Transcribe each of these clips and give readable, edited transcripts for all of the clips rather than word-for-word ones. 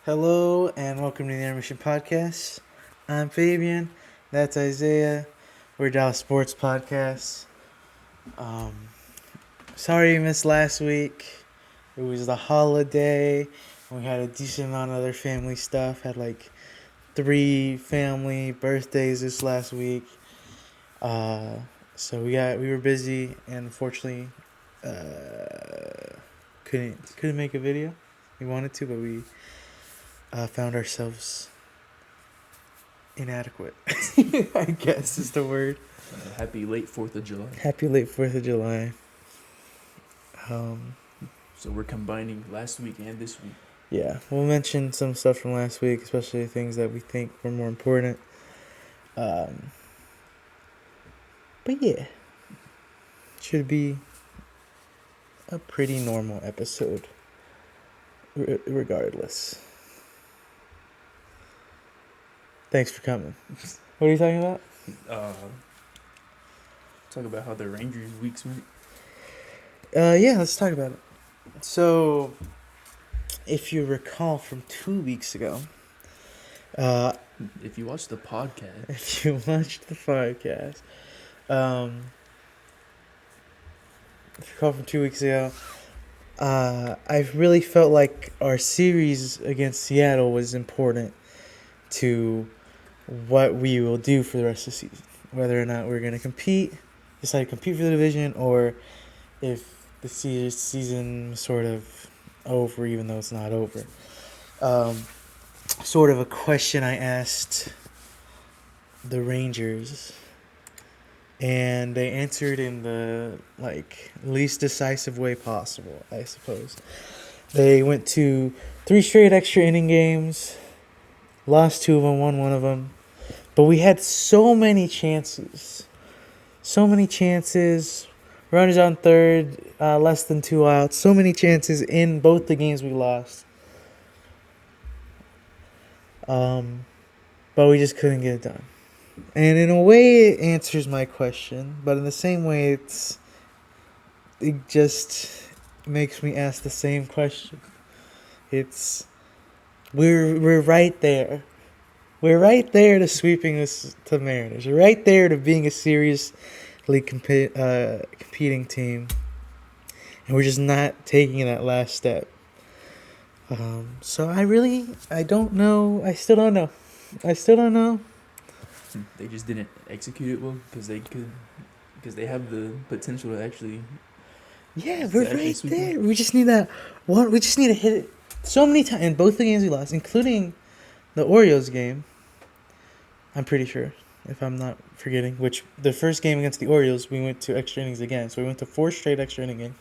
Hello and welcome to the Intermission podcast. I'm Fabian. That's Isaiah. We're Dallas Sports Podcast. Um, Sorry you missed last week. It was the holiday. We had a decent amount of other family stuff. Had like 3 family birthdays this last week. So we were busy and unfortunately couldn't make a video. We wanted to, but we found ourselves inadequate. I guess is the word. Happy late 4th of July. Happy late 4th of July. So we're combining last week and this week. Yeah, we'll mention some stuff from last week, especially things that we think were more important. But yeah, should be a pretty normal episode regardless. Thanks for coming. What are you talking about? Talk about how the Rangers weeks went. Yeah, let's talk about it. So, if you recall from 2 weeks ago, If you watch the podcast, if you watched the podcast, if you recall from 2 weeks ago, I really felt like our series against Seattle was important to what we will do for the rest of the season. Whether or not we're going to decide to compete for the division, or if the season sort of over, even though it's not over. Sort of a question I asked the Rangers, and they answered in the least decisive way possible, I suppose. They went to 3 straight extra inning games, lost 2 of them, won 1 of them, but we had so many chances. Runners on third, less than 2 outs. So many chances in both the games we lost. But we just couldn't get it done. And in a way, it answers my question. But in the same way, it just makes me ask the same question. We're right there. We're right there to sweeping this to Mariners. We're right there to being a seriously competing team, and we're just not taking that last step. So I don't know. I still don't know. they just didn't execute it well because they have the potential to actually. Yeah, we're right there. We just need that one. We just need to hit it so many times in both the games we lost, including the Orioles game. I'm pretty sure, if I'm not forgetting, which the first game against the Orioles, we went to extra innings again. So we went to 4 straight extra inning games.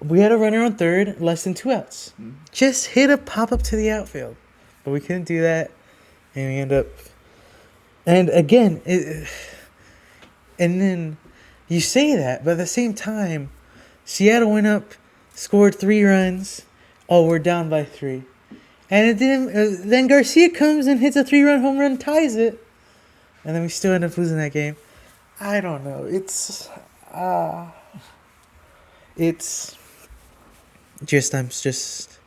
We had a runner on third, less than 2 outs. Just hit a pop-up to the outfield. But we couldn't do that, and we end up... And again, and then you say that, but at the same time, Seattle went up, scored 3 runs. Oh, we're down by 3. And it didn't. Then Garcia comes and hits a 3-run home run, ties it, and then we still end up losing that game. I don't know. It's I'm just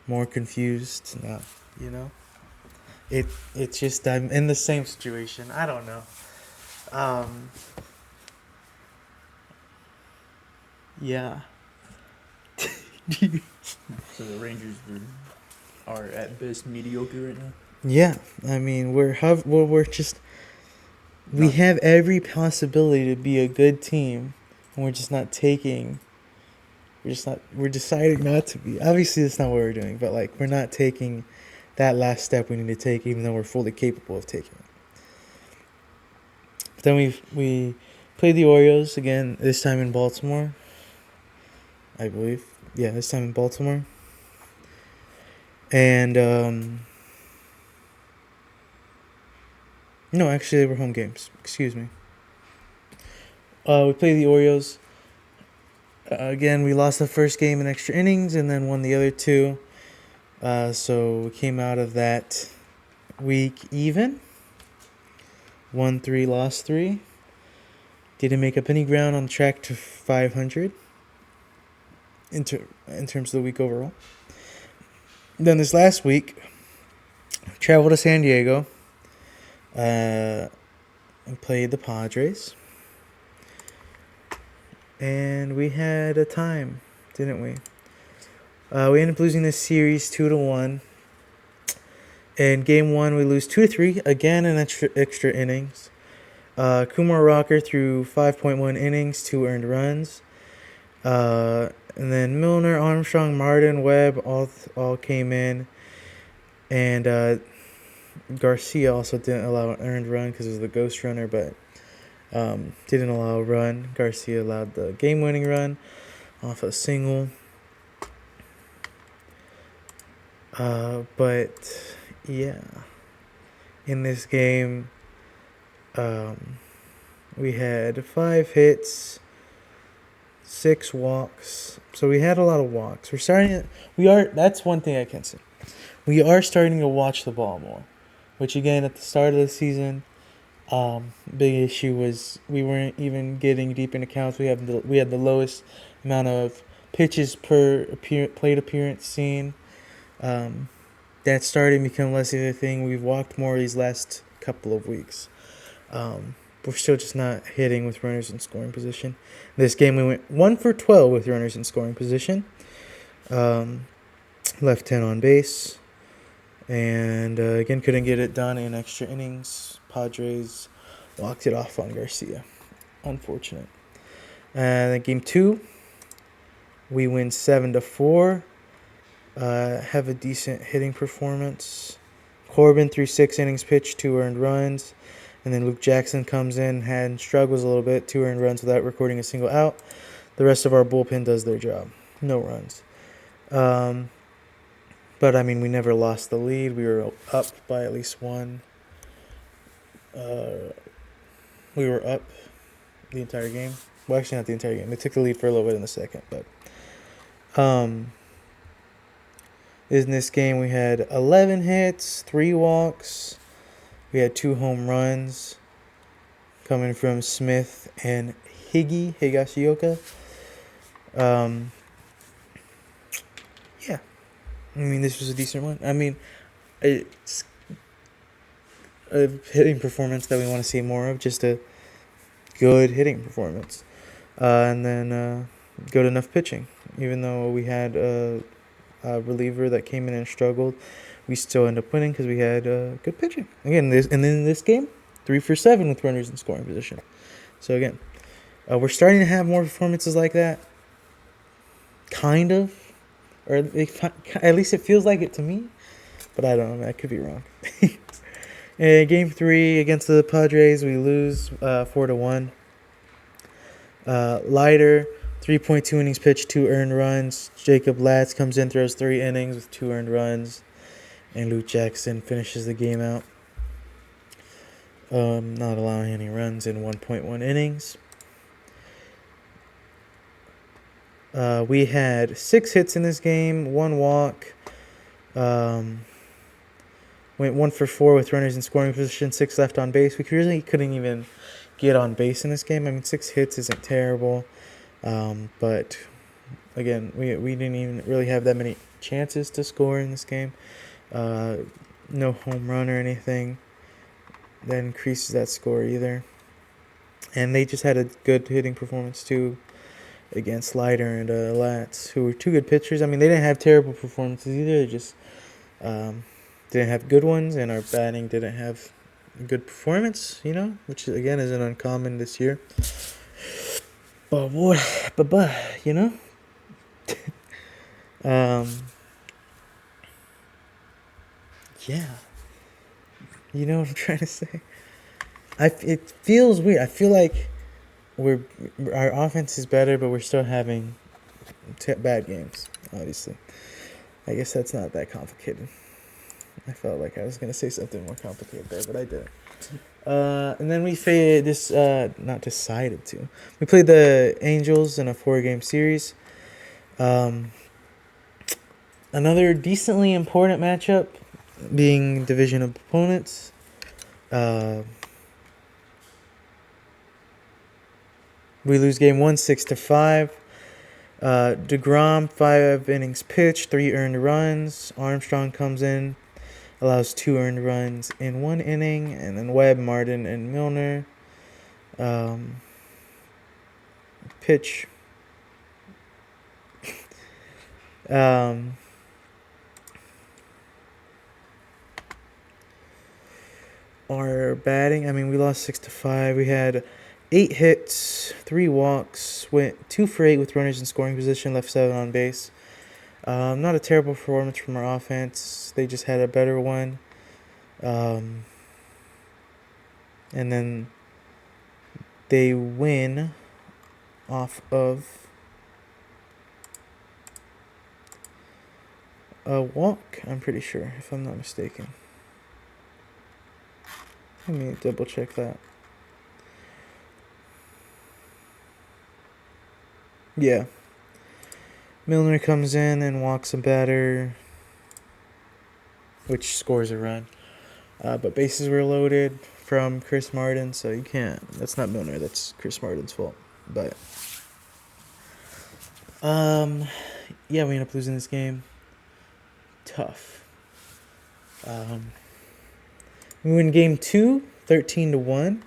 more confused now. You know, it's just I'm in the same situation. I don't know. Yeah. So the Rangers are at best mediocre right now. Yeah, I mean we have every possibility to be a good team, and we're deciding not to be. Obviously that's not what we're doing, but we're not taking that last step we need to take, even though we're fully capable of taking it. But then we played the Orioles again, this time in Baltimore, I believe. Yeah, this time in Baltimore. And no, actually they were home games. Excuse me. We played the Orioles. Again, we lost the first game in extra innings and then won the other 2. So we came out of that week even. Won 3, lost 3. Didn't make up any ground on track to 500 in terms of the week overall. Then this last week, traveled to San Diego. And played the Padres. And we had a time, didn't we? We ended up losing this series 2-1. In game 1, we lose 2-3. Again, in extra innings. Kumar Rocker threw 5.1 innings, 2 earned runs. And then Milner, Armstrong, Martin, Webb all came in. And Garcia also didn't allow an earned run because it was the ghost runner, but didn't allow a run. Garcia allowed the game-winning run off a single. But yeah, in this game, we had 5 hits, 6 walks. So we had a lot of walks. That's one thing I can say. We are starting to watch the ball more, which again at the start of the season, big issue was we weren't even getting deep into counts. We had the lowest amount of pitches per plate appearance seen. That's starting to become less of a thing. We've walked more these last couple of weeks. We're still just not hitting with runners in scoring position. This game we went 1 for 12 with runners in scoring position. Left 10 on base. And again, couldn't get it done in extra innings. Padres walked it off on Garcia. Unfortunate. And then game 2, we win 7-4. Have a decent hitting performance. Corbin threw 6 innings pitched, 2 earned runs. And then Luke Jackson comes in and struggles a little bit, 2 earned runs without recording a single out. The rest of our bullpen does their job. No runs. But, I mean, we never lost the lead. We were up by at least 1. We were up the entire game. Well, actually, not the entire game. They took the lead for a little bit in the second. But in this game, we had 11 hits, 3 walks. We had 2 home runs coming from Smith and Higashioka. Yeah. I mean, this was a decent one. I mean, it's a hitting performance that we want to see more of. Just a good hitting performance. And then good enough pitching. Even though we had a reliever that came in and struggled, we still end up winning because we had good pitching. Again, in this game, 3 for 7 with runners in scoring position. So again, we're starting to have more performances like that. Kind of. Or at least it feels like it to me. But I don't know. I could be wrong. In game 3 against the Padres, we lose 4-1. Leiter, 3.2 innings pitched, 2 earned runs. Jacob Latz comes in, throws 3 innings with 2 earned runs. And Luke Jackson finishes the game out. Not allowing any runs in 1.1 innings. We had 6 hits in this game, 1 walk. Went 1 for 4 with runners in scoring position, 6 left on base. We really couldn't even get on base in this game. I mean, 6 hits isn't terrible. But, again, we didn't even really have that many chances to score in this game. No home run or anything that increases that score either. And they just had a good hitting performance, too, against Leiter and Latz, who were 2 good pitchers. I mean, they didn't have terrible performances either. They just didn't have good ones, and our batting didn't have a good performance, which, again, isn't uncommon this year. But, yeah. You know what I'm trying to say? It feels weird. I feel like our offense is better, but we're still having bad games, obviously. I guess that's not that complicated. I felt like I was going to say something more complicated there, but I didn't. And then we played this, not decided to. We played the Angels in a 4-game series. Another decently important matchup, being division opponents. We lose game 1 6-5. DeGrom, 5 innings pitched, 3 earned runs. Armstrong comes in, allows 2 earned runs in 1 inning. And then Webb, Martin, and Milner pitch. Our batting, I mean, we lost 6-5. We had 8 hits, 3 walks, went 2 for 8 with runners in scoring position, left 7 on base. Not a terrible performance from our offense. They just had a better one. And then they win off of a walk, I'm pretty sure, if I'm not mistaken. Let me double check that. Yeah. Milner comes in and walks a batter, which scores a run. But bases were loaded from Chris Martin, so you can't. That's not Milner. That's Chris Martin's fault. But yeah, we end up losing this game. Tough. We win game 2, 13-1.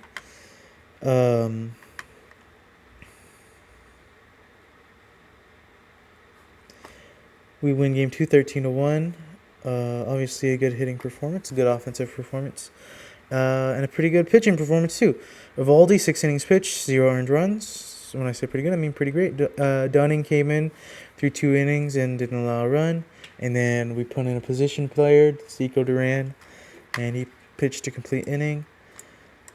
We win game 2, 13-1. Obviously a good hitting performance, a good offensive performance, and a pretty good pitching performance too. Evaldi, 6 innings pitched, 0 earned runs. When I say pretty good, I mean pretty great. Dunning came in through 2 innings and didn't allow a run. And then we put in a position player, Zico Duran, and he pitched a complete inning.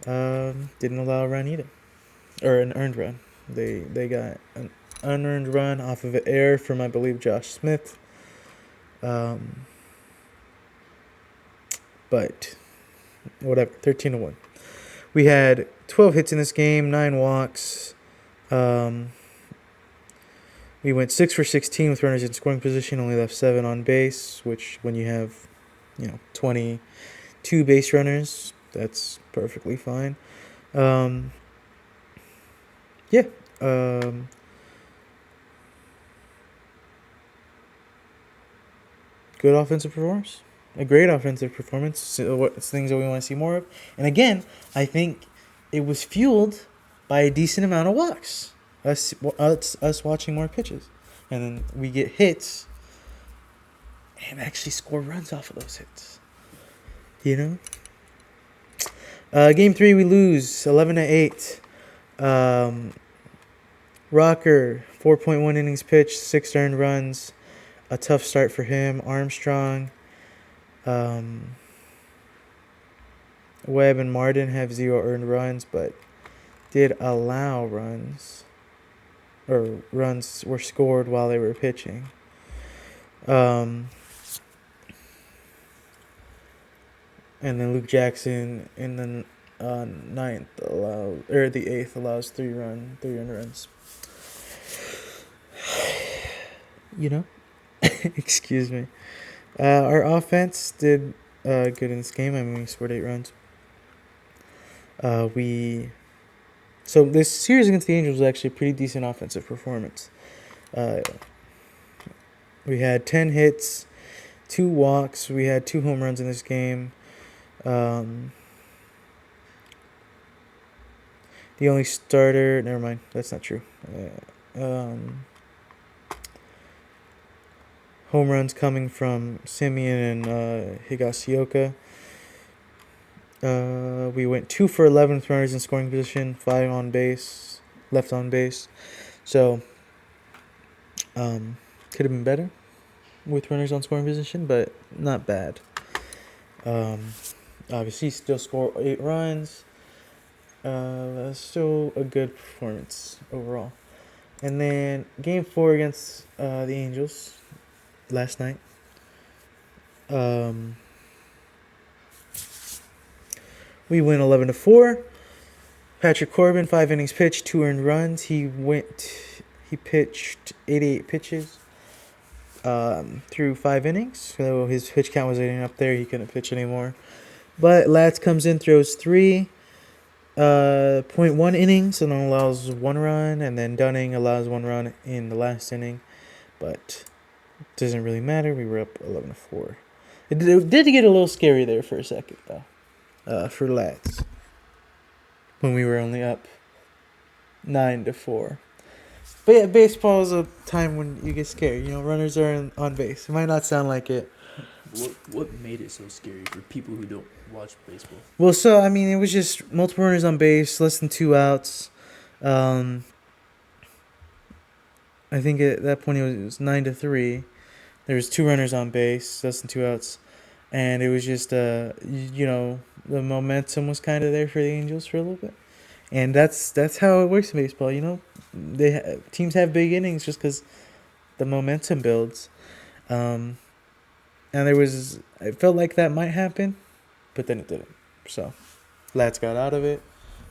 Didn't allow a run either, or an earned run. They got an unearned run off of an error from, I believe, Josh Smith. But whatever, 13-1. We had 12 hits in this game, 9 walks. We went 6 for 16 with runners in scoring position, only left 7 on base, which when you have, 22 base runners, that's perfectly fine. Good offensive performance. A great offensive performance. So it's things that we want to see more of. And again, I think it was fueled by a decent amount of walks. Us watching more pitches. And then we get hits and actually score runs off of those hits. Game 3, we lose 11-8. Rocker, 4.1 innings pitched, 6 earned runs. A tough start for him. Armstrong, Webb and Martin have 0 earned runs, but did allow runs, or runs were scored while they were pitching. And then Luke Jackson in the the 8th allows 3 earned runs. Excuse me. Our offense did good in this game. I mean, we scored 8 runs. So this series against the Angels was actually a pretty decent offensive performance. We had 10 hits, 2 walks. We had 2 home runs in this game. The only starter... Never mind. That's not true. Home runs coming from Simeon and Higasioka. We went 2 for 11 with runners in scoring position, 5 on base, left on base. So, could have been better with runners on scoring position, but not bad. Obviously, still score 8 runs. Still a good performance overall. And then game 4 against the Angels last night. We win 11-4. Patrick Corbin, 5 innings pitched, 2 earned runs. He pitched 88 pitches through 5 innings. So his pitch count was getting up there. He couldn't pitch anymore. But Latz comes in, throws 3. .1 innings and allows 1 run, and then Dunning allows 1 run in the last inning, but it doesn't really matter. We were up 11-4. It did get a little scary there for a second though, for Lads, when we were only up 9-4. But yeah, baseball is a time when you get scared. Runners are on base. It might not sound like it. What made it so scary for people who don't watch baseball? Well, so I mean, it was just multiple runners on base, less than 2 outs. I think at that point it was 9-3. There was 2 runners on base, less than 2 outs, and it was just the momentum was kind of there for the Angels for a little bit, and that's how it works in baseball. Teams have big innings just because the momentum builds. And I felt like that might happen, but then it didn't. So, Lads got out of it.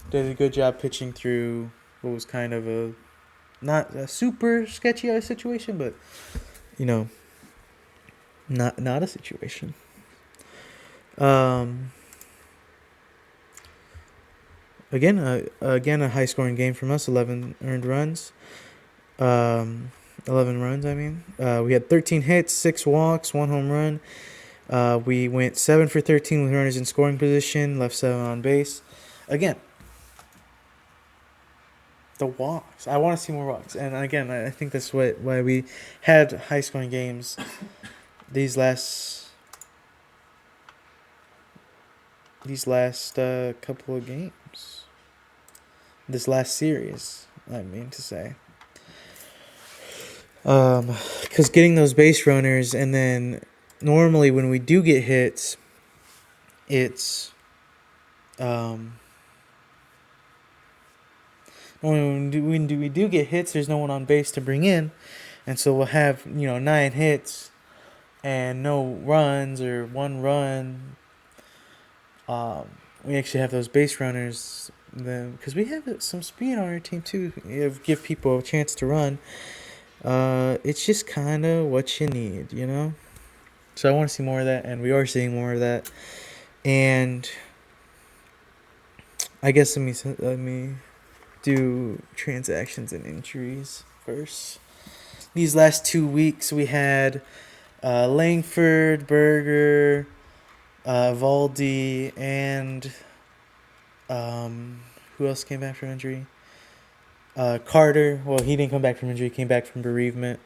Did a good job pitching through what was kind of not a super sketchy situation, but, not a situation. Again, a high scoring game from us. 11 earned runs. 11 runs, I mean. We had 13 hits, 6 walks, 1 home run. We went 7 for 13 with runners in scoring position, left 7 on base. Again, the walks. I want to see more walks. And again, I think that's why we had high scoring games these last couple of games. This last series, I mean to say. Because getting those base runners, and then normally when we do get hits, it's when we do get hits, there's no one on base to bring in, and so we'll have 9 hits and no runs or 1 run. We actually have those base runners then, because we have some speed on our team too. Give people a chance to run. It's just kind of what you need, So I want to see more of that, and we are seeing more of that. And I guess let me do transactions and injuries first. These last 2 weeks we had Langford, Berger, Valdi, and who else came back from injury? Carter. Well, he didn't come back from injury. He came back from bereavement.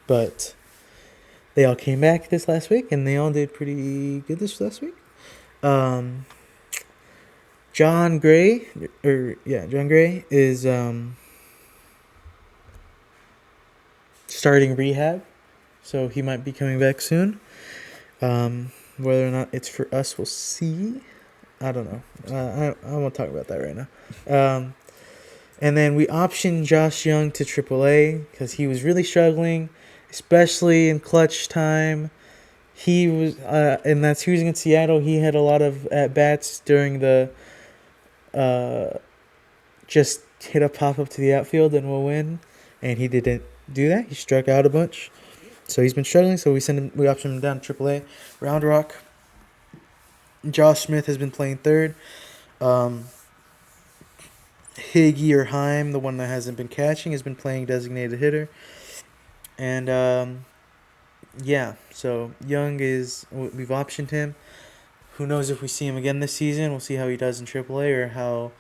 But they all came back this last week, and they all did pretty good this last week. John Gray is starting rehab, so he might be coming back soon. Whether or not it's for us, we'll see. I don't know. I won't talk about that right now. And then we optioned Josh Young to AAA because he was really struggling, especially in clutch time. He was, and that's who's in Seattle. He had a lot of at bats during the, just hit a pop up to the outfield and we'll win, and he didn't do that. He struck out a bunch, so he's been struggling. So we optioned him down to AAA. Round Rock. Josh Smith has been playing third. Higgy or Heim, the one that hasn't been catching, has been playing designated hitter. And so Young we've optioned him. Who knows if we see him again this season? We'll see how he does in AAA or how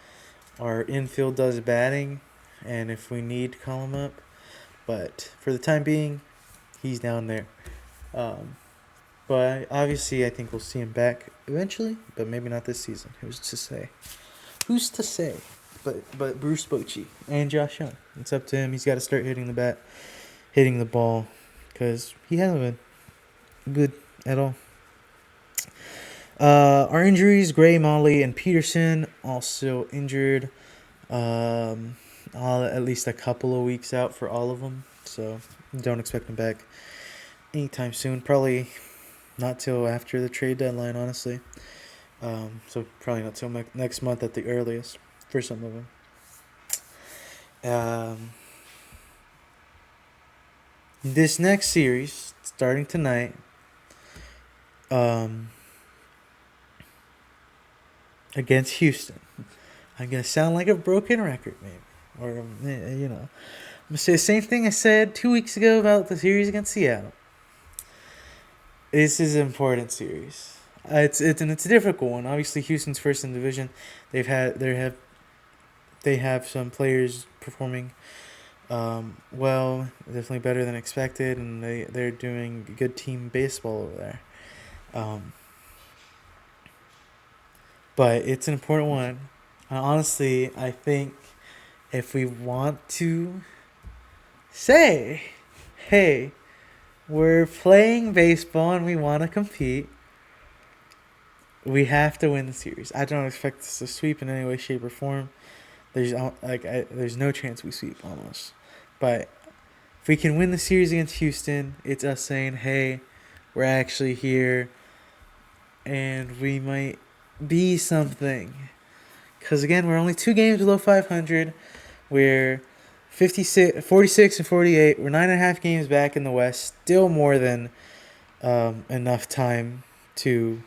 our infield does batting, and if we need to call him up. But for the time being, he's down there. But obviously, I think we'll see him back eventually, but maybe not this season. Who's to say? Who's to say? But Bruce Bochy and Josh Young. It's up to him. He's got to start hitting the ball, because he hasn't been good at all. Our injuries: Gray, Molly, and Peterson also injured. At least a couple of weeks out for all of them, so don't expect them back anytime soon. Probably not till after the trade deadline, honestly. So probably not till next month at the earliest for some of them. This next series, starting tonight, against Houston. I'm going to sound like a broken record, maybe. Or, I'm going to say the same thing I said 2 weeks ago about the series against Seattle. This is an important series. It's a difficult one. Obviously, Houston's first in the division. They have some players performing well, definitely better than expected, and they're doing good team baseball over there. But it's an important one. Honestly, I think if we want to say, hey, we're playing baseball and we want to compete, we have to win the series. I don't expect us to sweep in any way, shape, or form. There's no chance we sweep almost. But if we can win the series against Houston, it's us saying, hey, we're actually here and we might be something. Because, again, we're only 2 games below 500. We're 46 and 48. We're 9.5 games back in the West. Still more than enough time to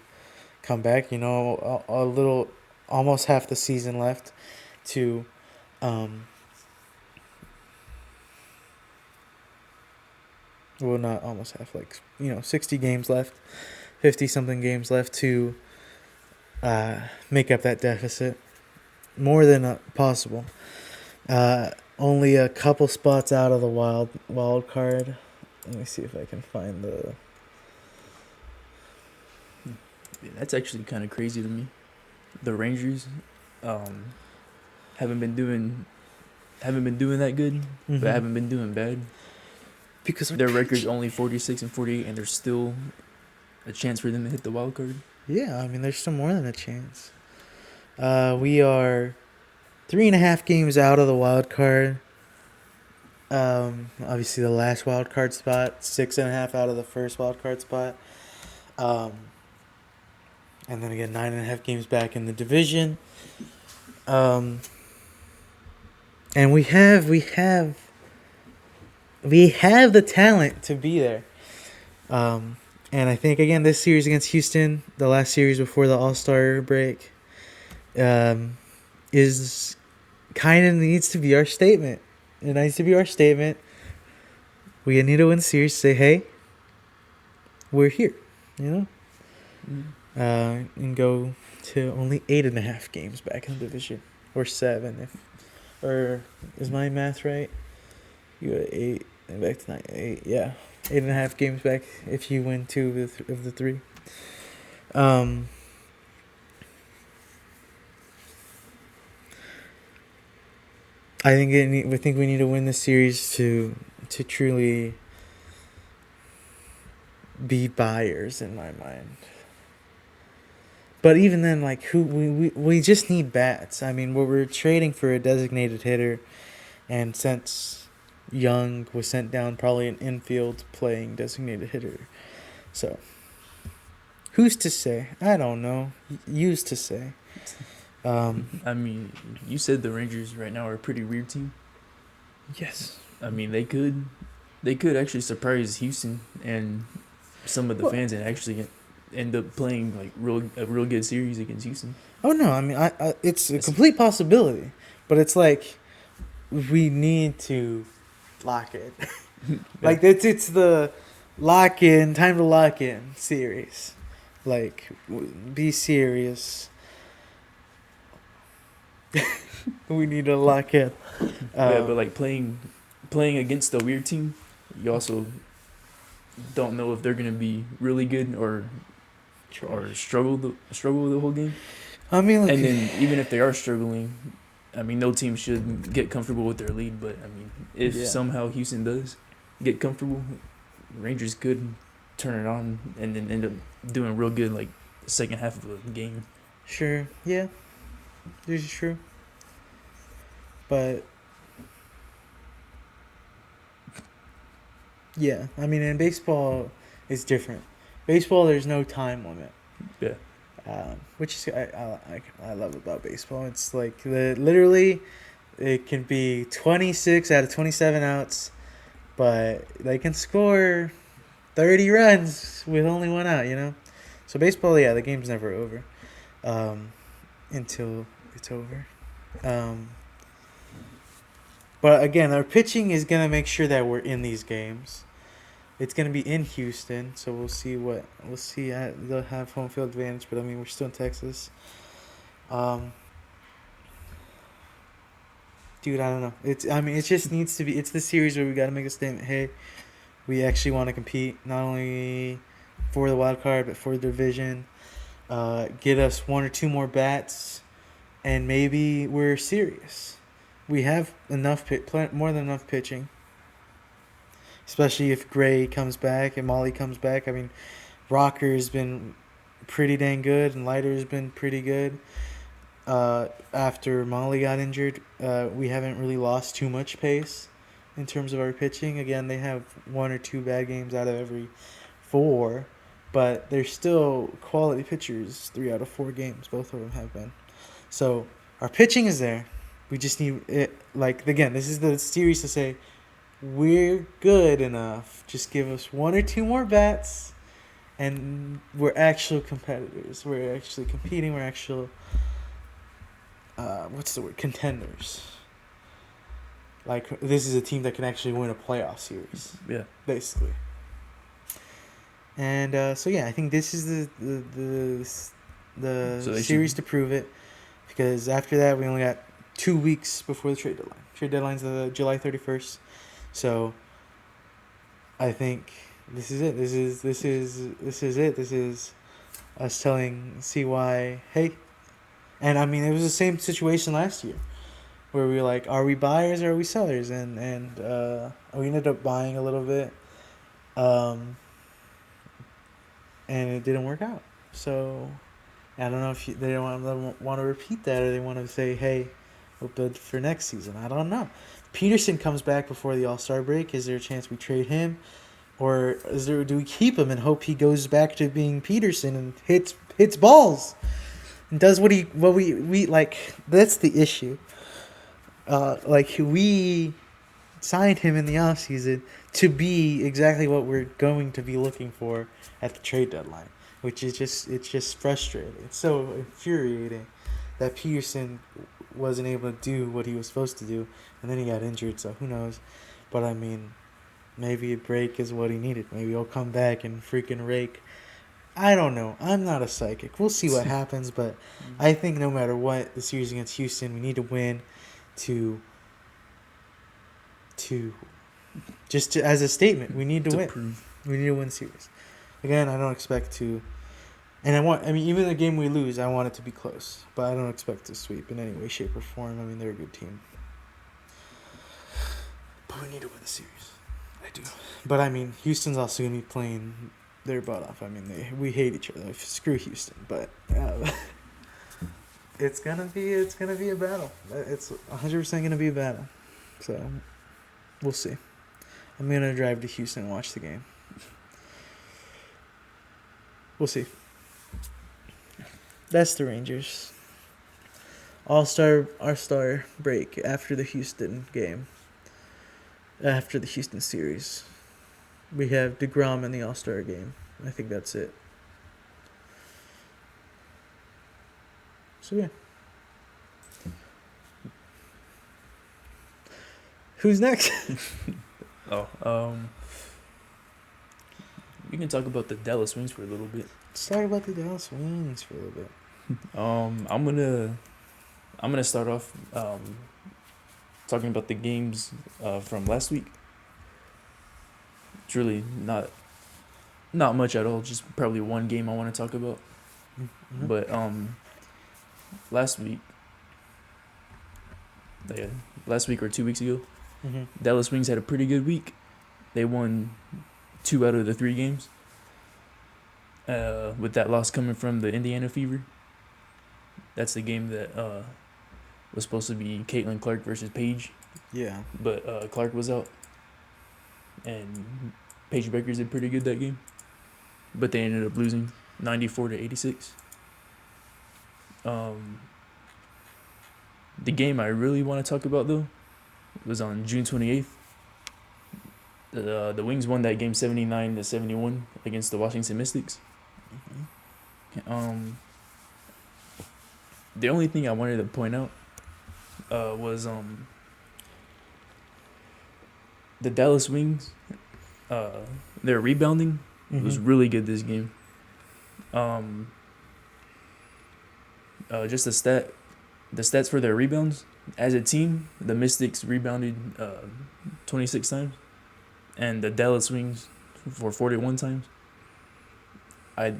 come back. A little, almost half the season left to not almost half, 60 games left, 50-something games left to make up that deficit. More than possible. Only a couple spots out of the wild card. Let me see if I can find the... Yeah, that's actually kind of crazy to me. The Rangers haven't been doing that good, but haven't been doing bad. Because their record's only 46 and 48, and there's still a chance for them to hit the wild card. Yeah, I mean, there's still more than a chance. We are 3.5 games out of the wild card. Obviously, the last wild card spot, 6.5 out of the first wild card spot. And then again, 9.5 games back in the division. And we have the talent to be there. And I think, again, this series against Houston, the last series before the All-Star break, is kind of needs to be our statement. It needs to be our statement. We need to win the series. Say, hey, we're here, and go to only 8.5 games back in the division, or 7. Or is my math right? You got 8 and back to 9. 8, yeah, 8.5 games back if you win 2 of the 3. I think we need to win the series to truly be buyers in my mind. But even then, we just need bats. I mean, we're trading for a designated hitter, and since Young was sent down, probably an infield playing designated hitter. So, who's to say? I don't know. Used to say. I mean, you said the Rangers right now are a pretty weird team. Yes. I mean, they could actually surprise Houston and some of the fans and actually end up playing a real good series against Houston. Oh no, I mean, it's a complete possibility, but it's like we need to lock it. It's the time to lock in series. Be serious. We need to lock in. But playing against a weird team, you also don't know if they're gonna be really good or struggle the whole game. I mean, and then even if they are struggling, I mean, no team should get comfortable with their lead. But I mean, if somehow Houston does get comfortable, Rangers could turn it on and then end up doing real good the second half of the game. Sure. Yeah. This is true. But yeah, I mean, in baseball, it's different. Baseball, there's no time limit. Yeah. Which is I love about baseball. It's literally, it can be 26 out of 27 outs, but they can score 30 runs with only 1 out. So baseball, yeah, the game's never over. until it's over. But again, our pitching is gonna make sure that we're in these games. It's gonna be in Houston, so we'll see. They'll have home field advantage, but I mean we're still in Texas. Dude, I don't know. It just needs to be. It's the series where we got to make a statement. Hey, we actually want to compete, not only for the wild card but for the division. Get us one or two more bats, and maybe we're serious. We have more than enough pitching. Especially if Gray comes back and Molly comes back. I mean, Rocker's been pretty dang good, and Leiter's been pretty good. After Molly got injured, we haven't really lost too much pace in terms of our pitching. Again, they have one or two bad games out of every 4, but they're still quality pitchers 3 out of 4 games. Both of them have been. So our pitching is there. We just need it. Like, again, this is the series to say we're good enough. Just give us 1 or 2 more bats, and we're actual competitors. We're actually competing. We're actual contenders. Like, this is a team that can actually win a playoff series. Yeah. Basically. And so yeah, I think this is the series to prove it, because after that we only got 2 weeks before the trade deadline. Trade deadline's July 31st. So I think this is it. This is it. This is us telling CY, hey. And I mean, it was the same situation last year, where we were like, are we buyers or are we sellers? And we ended up buying a little bit, and it didn't work out. So I don't know if they want to repeat that, or they want to say, hey, we'll build for next season. I don't know. Peterson comes back before the All-Star break. Is there a chance we trade him, or do we keep him and hope he goes back to being Peterson and hits balls? And does what we like. That's the issue. We signed him in the offseason to be exactly what we're going to be looking for at the trade deadline, which is just frustrating. It's so infuriating that Peterson wasn't able to do what he was supposed to do, and then he got injured. So who knows? But I mean, maybe a break is what he needed. Maybe he'll come back and freaking rake. I don't know. I'm not a psychic. We'll see what happens, but I think no matter what, the series against Houston, we need to win as a statement. We need to win. Prove. We need to win the series. Again, I don't expect to, and even the game we lose, I want it to be close, but I don't expect to sweep in any way, shape, or form. I mean, they're a good team, but we need to win the series. I do. But I mean, Houston's also gonna be playing their butt off. I mean, we hate each other. Screw Houston, but it's gonna be a battle. It's 100% gonna be a battle. So we'll see. I'm gonna drive to Houston and watch the game. We'll see. That's the Rangers. Our star break after the Houston game. After the Houston series. We have DeGrom in the All-Star game. I think that's it. So, yeah. Who's next? We can talk about the Dallas Wings for a little bit. Let's talk about the Dallas Wings for a little bit. I'm gonna start off talking about the games from last week. It's really not much at all. Just probably one game I want to talk about. Mm-hmm. But last week or 2 weeks ago, mm-hmm. Dallas Wings had a pretty good week. They won 2 out of the 3 games. With that loss coming from the Indiana Fever. That's the game that was supposed to be Caitlin Clark versus Paige. Yeah. But Clark was out. And Paige Beckers did pretty good that game. But they ended up losing 94-86. The game I really want to talk about, though, was on June 28th. The Wings won that game 79-71 against the Washington Mystics. Mm-hmm. the only thing I wanted to point out was the Dallas Wings. Their rebounding was really good this game. Just the stats for their rebounds. As a team, the Mystics rebounded 26 times, and the Dallas Wings for 41 times. I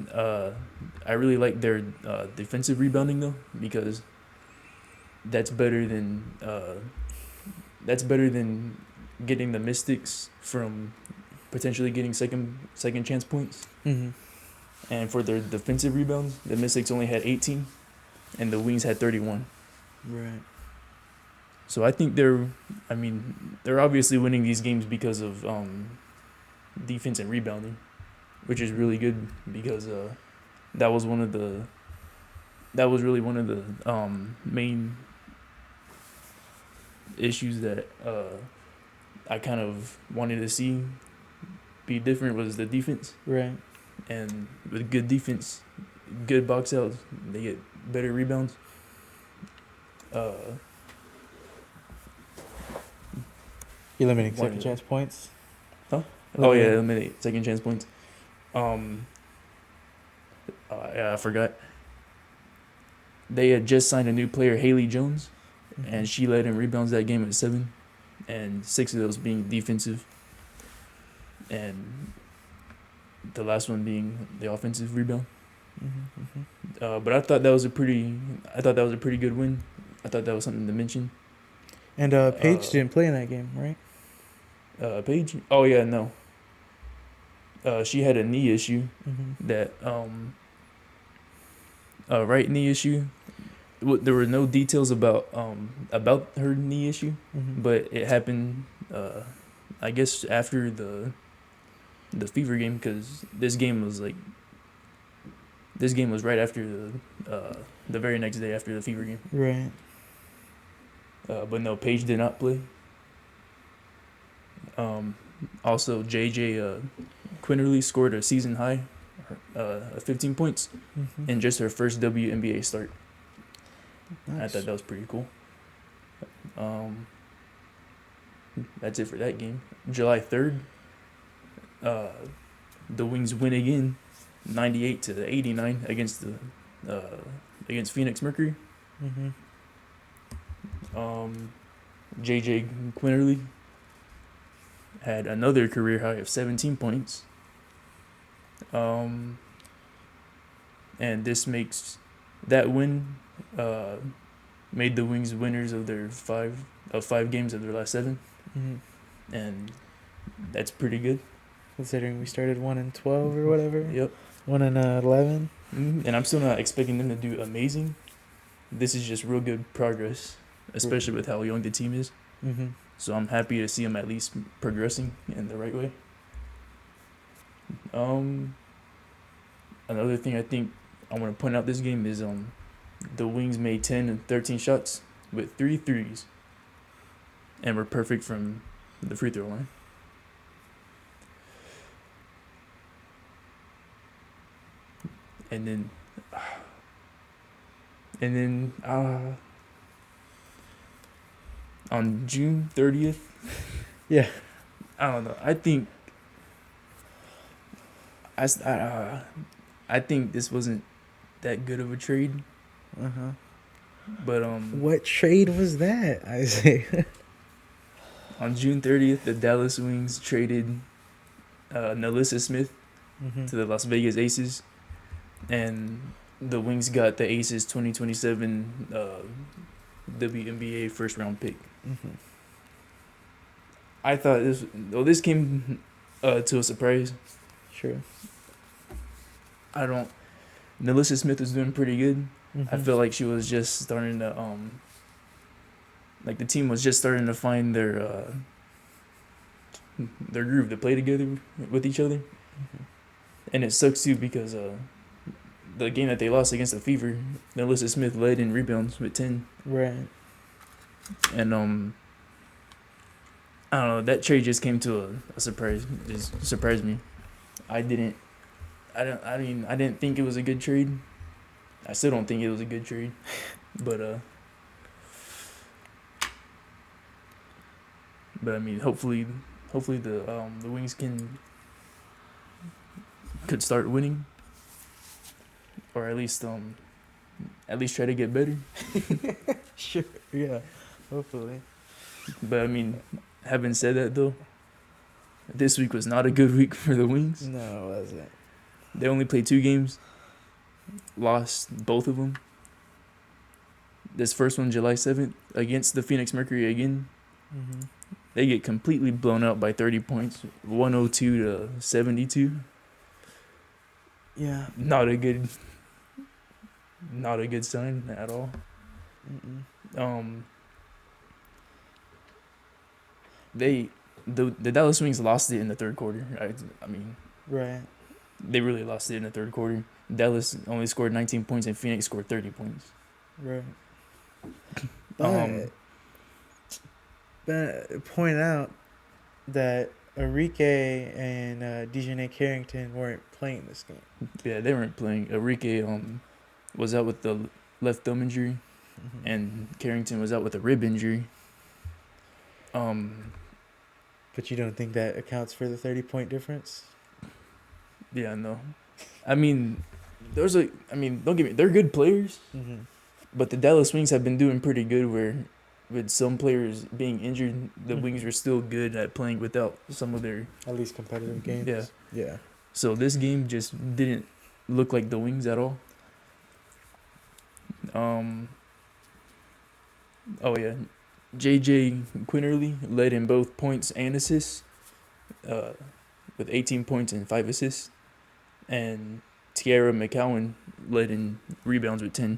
really like their defensive rebounding though, because that's better than getting the Mystics from potentially getting second chance points. Mm-hmm. And for their defensive rebounds, the Mystics only had 18, and the Wings had 31. Right. So I think they're obviously winning these games because of defense and rebounding, which is really good because that was really one of the main issues that I kind of wanted to see be different was the defense. Right. And with good defense, good box outs, they get better rebounds. Eliminating second chance points. Huh? Oh yeah, eliminate second chance points. I forgot. They had just signed a new player, Haley Jones, and she led in rebounds that game at 7, and 6 of those being defensive, and the last one being the offensive rebound. But I thought that was a pretty good win. I thought that was something to mention. And Paige didn't play in that game, right? Paige? Oh yeah, no. She had a knee issue. That right knee issue. There were no details about her knee issue, but it happened. I guess after the Fever game, because this game was right after the very next day after the Fever game. Right. But no, Paige did not play. Also, JJ Quinterly scored a season high, 15 points, in just her first WNBA start. Nice. I thought that was pretty cool. That's it for that game. July 3rd, the Wings win again, 98-89 against Phoenix Mercury. JJ Quinterly had another career high of 17 points. And this makes that win made the Wings winners of their 5 games of their last 7. And that's pretty good. Considering we started 1-12 or whatever. Yep. 1-11. And I'm still not expecting them to do amazing. This is just real good progress, especially with how young the team is. So I'm happy to see them at least progressing in the right way. Another thing I think I want to point out this game is the Wings made 10 and 13 shots with 3 threes, and were perfect from the free throw line. And then on June 30th, yeah, I don't know. I think this wasn't that good of a trade. But what trade was that, Isaiah? On June 30th, the Dallas Wings traded Nalissa Smith to the Las Vegas Aces, and the Wings got the Aces 2027 WNBA first round pick. I thought this came to a surprise. Sure. Nalissa Smith was doing pretty good. I feel like she was just starting to the team was just starting to find their groove to play together with each other. And it sucks too because the game that they lost against the Fever, Nalissa Smith led in rebounds with 10. Right. And I don't know, that trade just came to a surprise. Just surprised me. I didn't think it was a good trade. I still don't think it was a good trade. But I mean, hopefully the Wings could start winning, or at least try to get better. Sure. Yeah. Hopefully. But I mean, having said that though, this week was not a good week for the Wings. No, it wasn't. They only played 2 games, lost both of them. This first one, July 7th, against the Phoenix Mercury again. Mm-hmm. They get completely blown out by 30 points, 102-72. Yeah. Not a good sign at all. Mm-mm. The Dallas Wings lost it in the third quarter. I mean, Right. they really lost it in the third quarter. Dallas only scored 19 points and Phoenix scored 30 points. Right. But point out that Enrique and Dejanay Carrington weren't playing this game. Yeah, they weren't playing. Enrique was out with the left thumb injury, Mm-hmm. and Carrington was out with a rib injury. But you don't think that accounts for the 30-point difference? Yeah, no. I mean, don't get me. They're good players, Mm-hmm. but the Dallas Wings have been doing pretty good. Where with some players being injured, the Mhm. Wings are still good at playing without some of their. At least competitive games. Yeah. Yeah. So this game just didn't look like the Wings at all. Oh yeah, JJ Quinterly led in both points and assists, with 18 points and 5 assists, and Tiara McCowan led in rebounds with 10,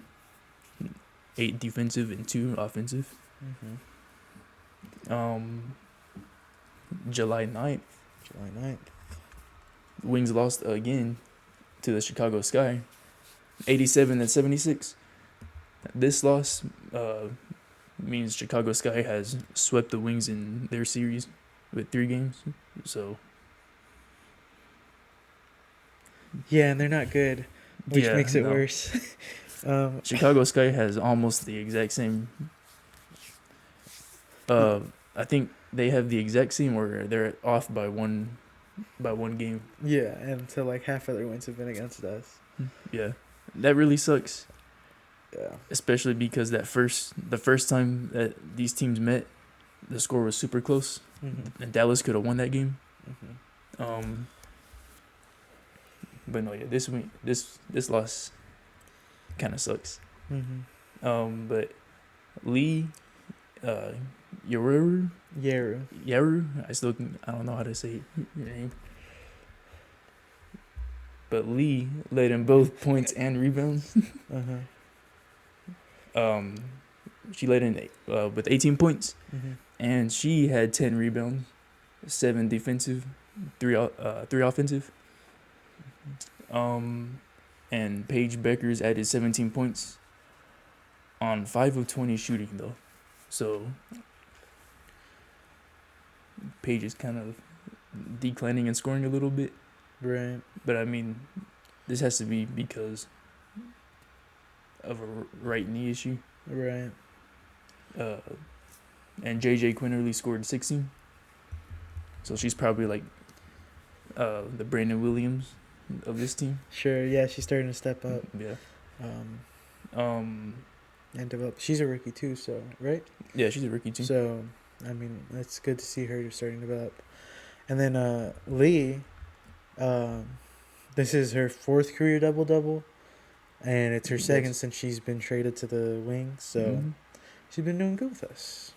8 defensive and 2 offensive. Mm-hmm. July 9th, July 9th. Wings lost again to the Chicago Sky, 87-76. This loss means Chicago Sky has swept the Wings in their series with 3 games. So Yeah, and they're not good, which yeah, makes it no. worse. Chicago Sky has almost the exact same. I think they have the exact same, or they're off by one game. Yeah, and so like half of their wins have been against us. Yeah, that really sucks. Yeah. Especially because the first time that these teams met, the score was super close, Mm-hmm. and Dallas could have won that game. Mm-hmm. But no, yeah, this week this loss kind of sucks. Mm-hmm. But Lee, Yaru, I don't know how to say your name. But Lee led in both points and rebounds. Uh-huh. She led in with 18 points, Mm-hmm. and she had 10 rebounds, 7 defensive, 3 offensive. And Paige Beckers added 17 points on 5 of 20 shooting though, so Paige is kind of declining and scoring a little bit. Right. But I mean, this has to be because of a right knee issue. Right. And JJ Quinterly scored 16. So she's probably like the Brandon Williams of this team. Sure. Yeah, she's starting to step up. Yeah. And develop. She's a rookie too, so right. Yeah, she's a rookie too. So, I mean, it's good to see her starting to develop. And then Lee, this is her 4th career double-double, and it's her second since she's been traded to the Wings. So she's been doing good with us.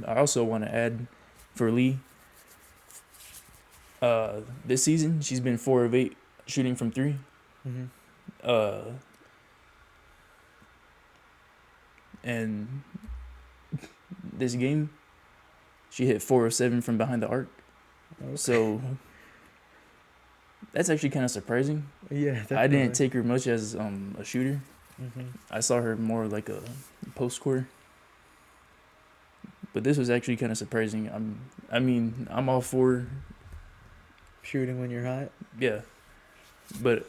I also want to add for Lee, this season she's been 4 of 8 shooting from 3. Mm-hmm. And this game, she hit 4 of 7 from behind the arc. Okay. So that's actually kind of surprising. Yeah, definitely. I didn't take her much as a shooter. Mm-hmm. I saw her more like a post scorer. But this was actually kind of surprising. I'm all for Shooting when you're hot. yeah, but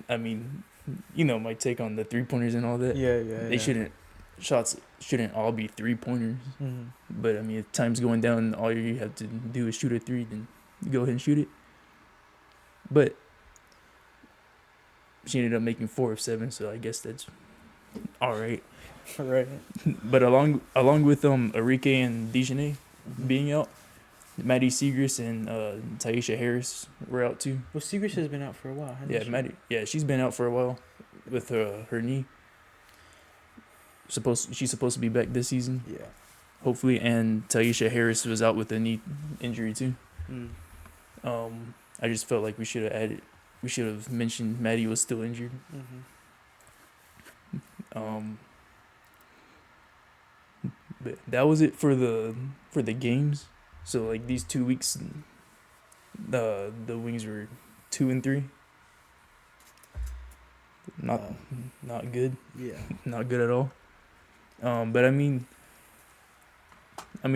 I mean, my take on the 3-pointers and all that. Yeah. Shots shouldn't all be 3-pointers. Mm-hmm. But I mean, if time's going down, all you have to do is shoot a 3, then go ahead and shoot it. But she ended up making 4 of 7, so I guess that's all right. Right. But along with Arike and Dejanay being out, Maddie Segrist and Taisha Harris were out too. Well, Segrist has been out for a while, hasn't Yeah, she? Maddie. Yeah, she's been out for a while with her knee. She's supposed to be back this season, Yeah. hopefully. And Taisha Harris was out with a knee injury too. Mm. I just felt like we should have mentioned Maddie was still injured. Mm-hmm. But that was it for the games. So like these 2 weeks, the Wings were 2-3. Not good. Yeah. Not good at all. But I mean,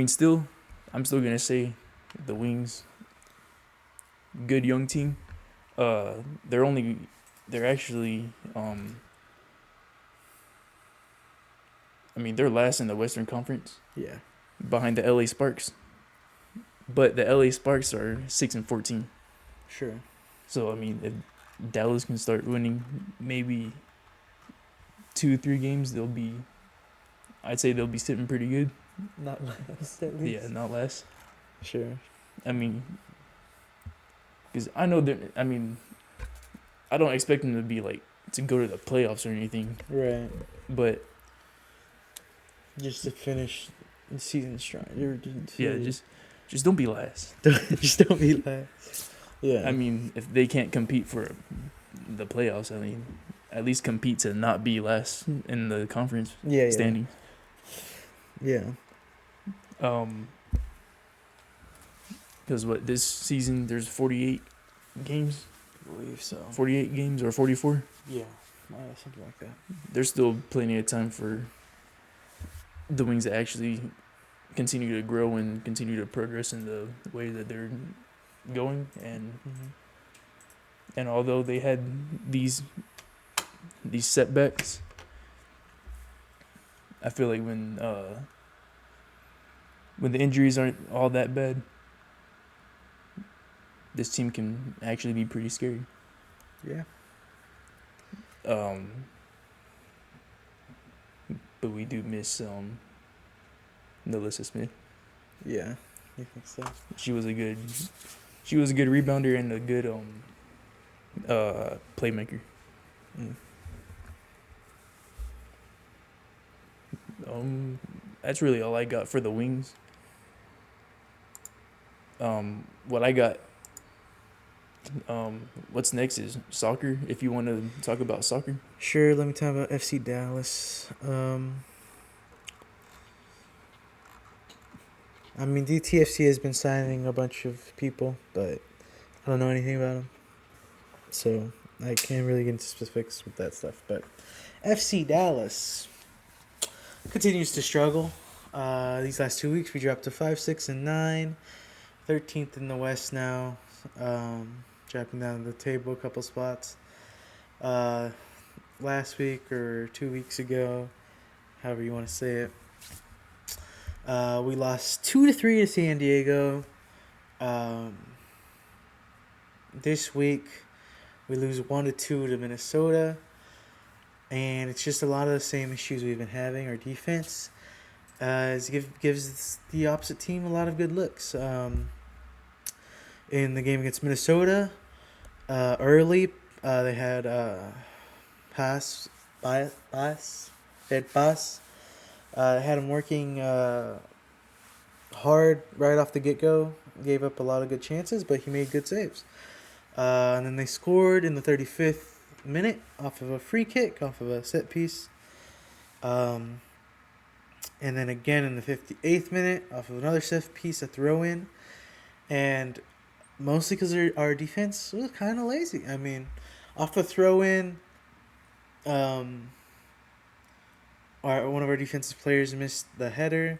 still, I'm still gonna say the Wings. Good young team. They're actually they're last in the Western Conference. Yeah. Behind the LA Sparks. But the LA Sparks are 6-14. Sure. So I mean, if Dallas can start winning maybe 2-3 games, I'd say they'll be sitting pretty good. Not last, at least. Yeah, not less. Sure. I mean, because I know I don't expect them to be like to go to the playoffs or anything. Right. But just to finish the season strong. Just don't be last. Just don't be last. Yeah. I mean, if they can't compete for the playoffs, I mean, at least compete to not be last in the conference standings. Yeah. Because this season there's 48 games. I believe so. 48 games or 44. Yeah, something like that. There's still plenty of time for the Wings to actually continue to grow and continue to progress in the way that they're going. And although they had these setbacks, I feel like when the injuries aren't all that bad, this team can actually be pretty scary. Yeah. But we do miss Nalissa Smith. Yeah, I think so. She was a good rebounder and a good playmaker. That's really all I got for the Wings. What I got. What's next is soccer. If you want to talk about soccer. Sure. Let me talk about FC Dallas. DTFC has been signing a bunch of people, but I don't know anything about them, so I can't really get into specifics with that stuff. But FC Dallas continues to struggle. These last 2 weeks, we dropped to 5, 6, and 9, 13th in the West now. Dropping down the table a couple spots. Last week or 2 weeks ago, however you want to say it, we lost 2-3 to San Diego. This week, we lose 1-2 to Minnesota, and it's just a lot of the same issues we've been having. Our defense gives the opposite team a lot of good looks. In the game against Minnesota, early, they had pass. They had him working hard right off the get-go. Gave up a lot of good chances, but he made good saves. And then they scored in the 35th minute off of a free kick, off of a set piece. And then again in the 58th minute off of another set piece, a throw-in. And mostly because our defense was kind of lazy. I mean, off the throw-in, one of our defensive players missed the header,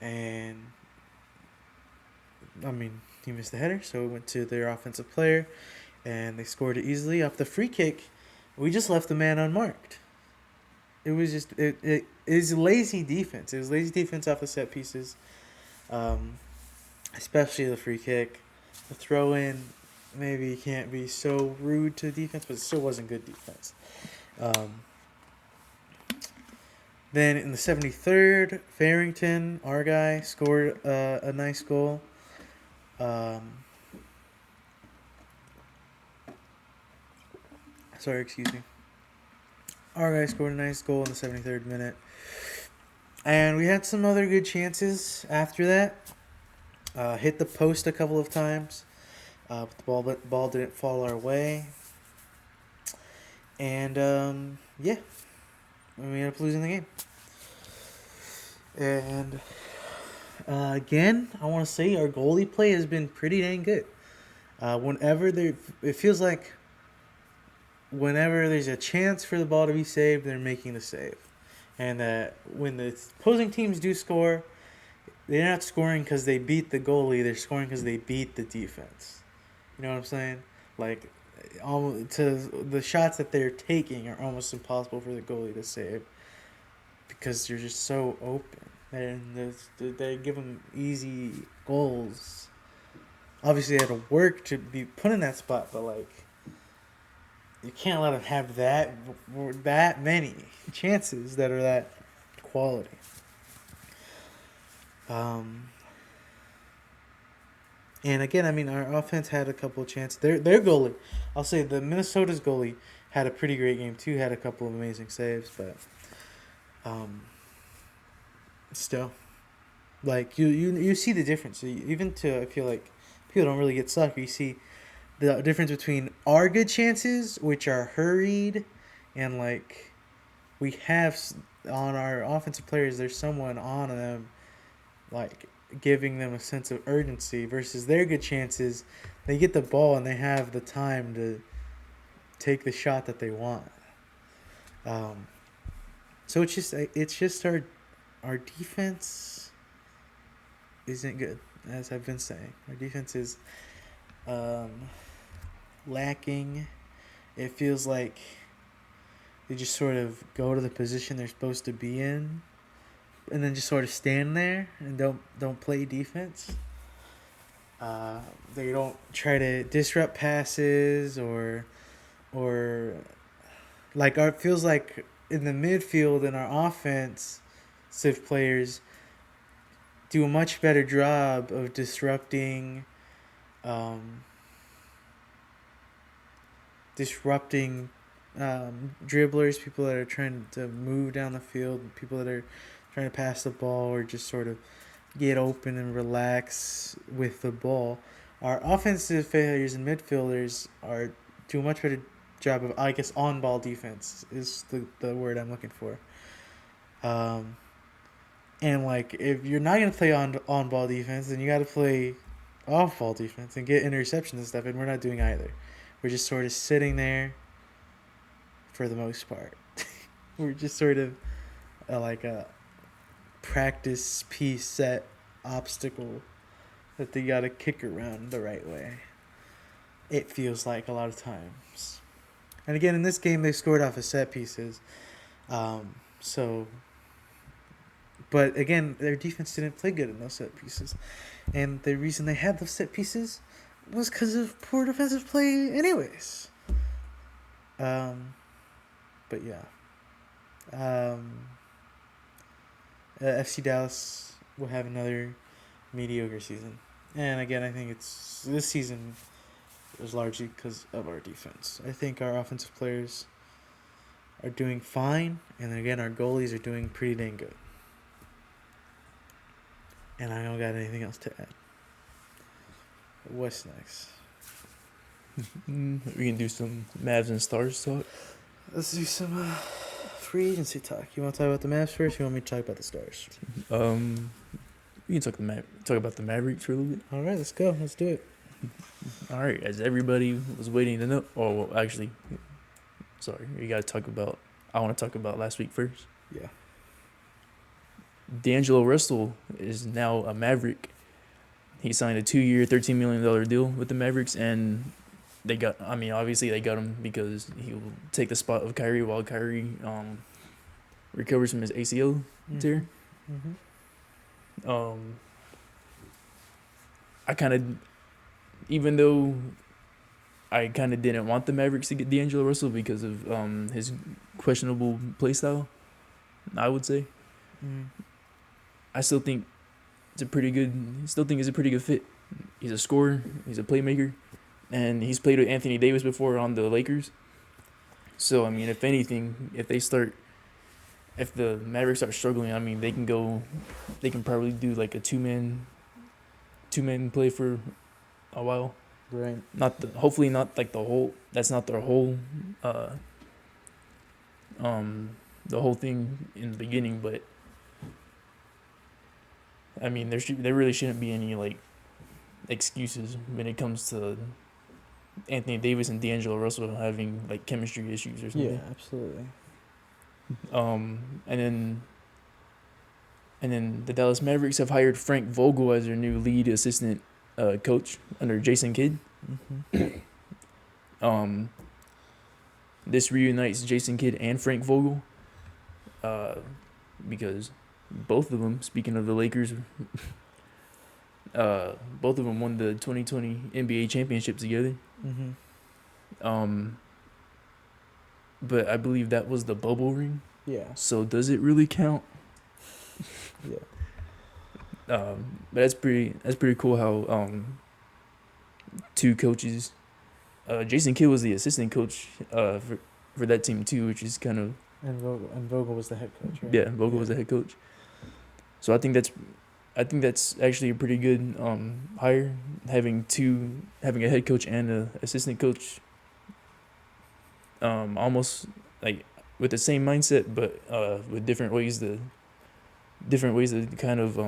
and he missed the header, so it went to their offensive player, and they scored it easily. Off the free kick, we just left the man unmarked. It was just it is lazy defense. It was lazy defense off the set pieces, especially the free kick, the throw in. Maybe you can't be so rude to defense, but it still wasn't good defense. Then in the 73rd, Farrington, our guy, scored a nice goal. Sorry, excuse me. Our guy scored a nice goal in the 73rd minute. And we had some other good chances after that. Hit the post a couple of times. But the ball didn't fall our way. And, yeah. We ended up losing the game. And, again, I want to say our goalie play has been pretty dang good. It feels like whenever there's a chance for the ball to be saved, they're making the save. And that when the opposing teams do score, they're not scoring because they beat the goalie. They're scoring because they beat the defense. You know what I'm saying? Like, the shots that they're taking are almost impossible for the goalie to save because they're just so open. And they give them easy goals. Obviously, they had to work to be put in that spot, but, like, you can't let them have that many chances that are that quality. And again, I mean, our offense had a couple of chances. Their goalie, I'll say the Minnesota's goalie had a pretty great game too. Had a couple of amazing saves, but still, like you see the difference. I feel like people don't really get soccer. You see the difference between our good chances, which are hurried, and like we have on our offensive players, there's someone on them, like giving them a sense of urgency, versus their good chances, they get the ball and they have the time to take the shot that they want. So it's just our defense isn't good, as I've been saying. Our defense is lacking. It feels like they just sort of go to the position they're supposed to be in, and then just sort of stand there and don't play defense. They don't try to disrupt passes or like it feels like in the midfield and our offensive players do a much better job of disrupting dribblers, people that are trying to move down the field, people that are trying to pass the ball or just sort of get open and relax with the ball. Our offensive failures and midfielders do a much better job of, I guess, on-ball defense is the word I'm looking for. And like, if you're not gonna play on-ball defense, then you got to play off-ball defense and get interceptions and stuff. And we're not doing either. We're just sort of sitting there for the most part. We're just sort of like a practice piece set obstacle that they got to kick around the right way. It feels like a lot of times. And again, in this game, they scored off of set pieces. But again, their defense didn't play good in those set pieces. And the reason they had those set pieces was because of poor defensive play anyways. But yeah. FC Dallas will have another mediocre season. And again, I think this season was largely because of our defense. I think our offensive players are doing fine. And then again, our goalies are doing pretty dang good. And I don't got anything else to add. What's next? We can do some Mavs and Stars talk. Let's do some free agency talk. You want to talk about the Mavs first? Or you want me to talk about the Stars? We can talk about the Mavericks for a little bit. All right, let's go. Let's do it. All right, as everybody was waiting to know. Oh, well, actually, sorry. I want to talk about last week first. Yeah. D'Angelo Russell is now a Maverick. He signed a 2-year, $13 million deal with the Mavericks, and they got. I mean, obviously they got him because he will take the spot of Kyrie while Kyrie recovers from his ACL tear. Mm-hmm. I kind of, even though I kind of didn't want the Mavericks to get D'Angelo Russell because of his questionable play style, I would say. I still think it's a pretty good. Still think it's a pretty good fit. He's a scorer. He's a playmaker, and he's played with Anthony Davis before on the Lakers. So I mean, if anything, if the Mavericks start struggling, I mean, they can probably do like a two-man play for a while. Right. Hopefully not like the whole. That's not their whole. The whole thing in the beginning, but I mean, there really shouldn't be any like excuses when it comes to Anthony Davis and D'Angelo Russell having like chemistry issues or something. Yeah, absolutely. And then the Dallas Mavericks have hired Frank Vogel as their new lead assistant coach under Jason Kidd. This reunites Jason Kidd and Frank Vogel because both of them, speaking of the Lakers, both of them won the 2020 NBA championship together. But I believe that was the bubble ring. Yeah. So does it really count? Yeah. But that's pretty cool how two coaches. Jason Kidd was the assistant coach for that team too, which is kind of. And Vogel was the head coach, right? Yeah, Vogel was the head coach. So I think that's actually a pretty good hire, having a head coach and a assistant coach. Almost like with the same mindset, but with different ways to kind of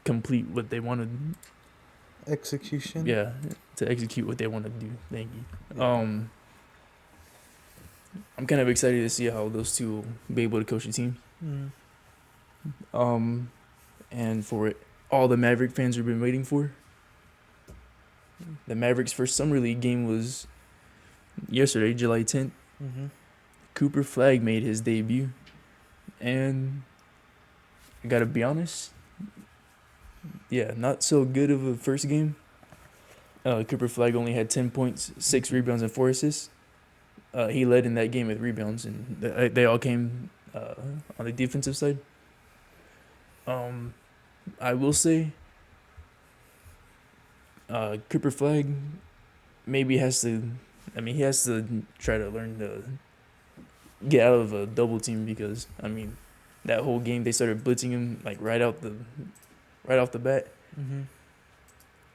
complete what they wanted. Execution. Yeah, to execute what they want to do. Thank you. Yeah. I'm kind of excited to see how those two will be able to coach the team. And for it, all the Maverick fans have been waiting for. The Mavericks' first summer league game was yesterday, July 10th. Cooper Flagg made his debut, and I gotta be honest, yeah, not so good of a first game. Cooper Flagg only had 10 points, 6 rebounds, and 4 assists. He led in that game with rebounds, and they all came on the defensive side. I will say, Cooper Flagg maybe has to. I mean, he has to try to learn to get out of a double team because I mean, that whole game they started blitzing him like right off the bat.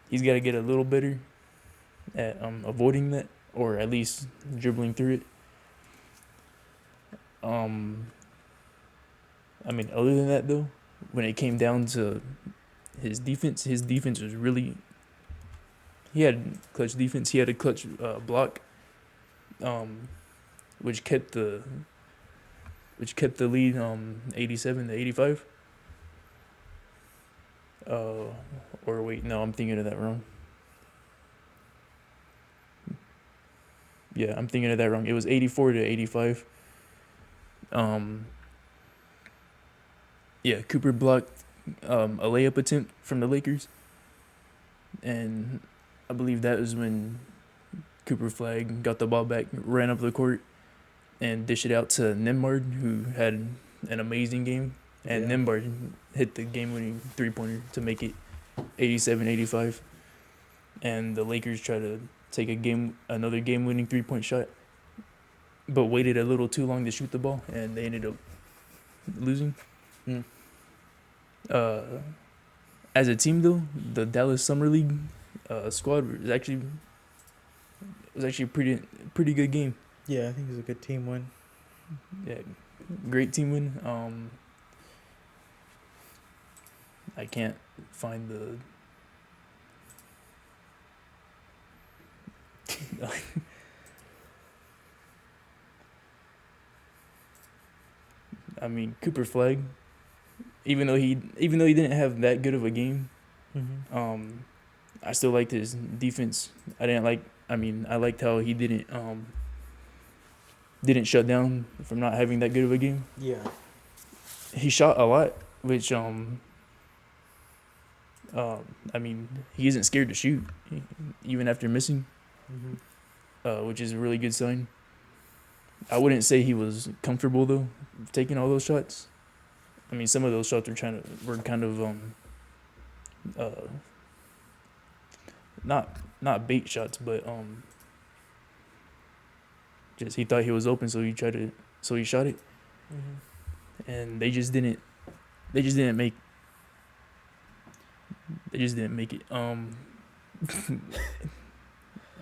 He's got to get a little better at avoiding that, or at least dribbling through it. I mean, other than that though, when it came down to his defense was really. He had clutch defense. He had a clutch block, which kept the lead 87-85. Or wait, no, I'm thinking of that wrong. Yeah, I'm thinking of that wrong. It was 84-85. Yeah, Cooper blocked a layup attempt from the Lakers, and I believe that was when Cooper Flagg got the ball back, ran up the court, and dished it out to Nembhard, who had an amazing game. And Nembhard hit the game-winning three-pointer to make it 87-85. And the Lakers tried to take another game-winning three-point shot, but waited a little too long to shoot the ball, and they ended up losing. As a team, though, the Dallas Summer League squad was actually a pretty good game. Yeah, I think it was a good team win. Yeah, great team win. I can't find the. I mean, Cooper Flagg, even though he didn't have that good of a game, I still liked his defense. I liked how he didn't shut down from not having that good of a game. Yeah. He shot a lot, which he isn't scared to shoot, even after missing, which is a really good sign. I wouldn't say he was comfortable though, taking all those shots. I mean, some of those shots were kind of not bait shots, but just he thought he was open, so he shot it, and they just didn't make it.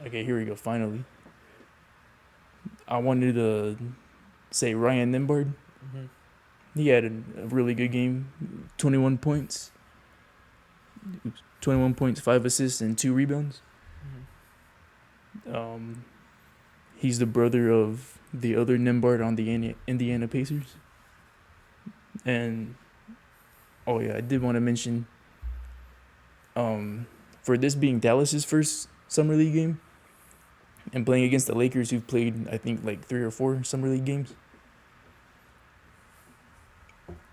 Okay, here we go. Finally, I wanted to say Ryan Nembhard. He had a really good game. 21 points. 21 points, 5 assists, and 2 rebounds. He's the brother of the other Nembhard on the Indiana Pacers. And, I did want to mention, for this being Dallas's first Summer League game, and playing against the Lakers, who've played, I think, like 3 or 4 Summer League games,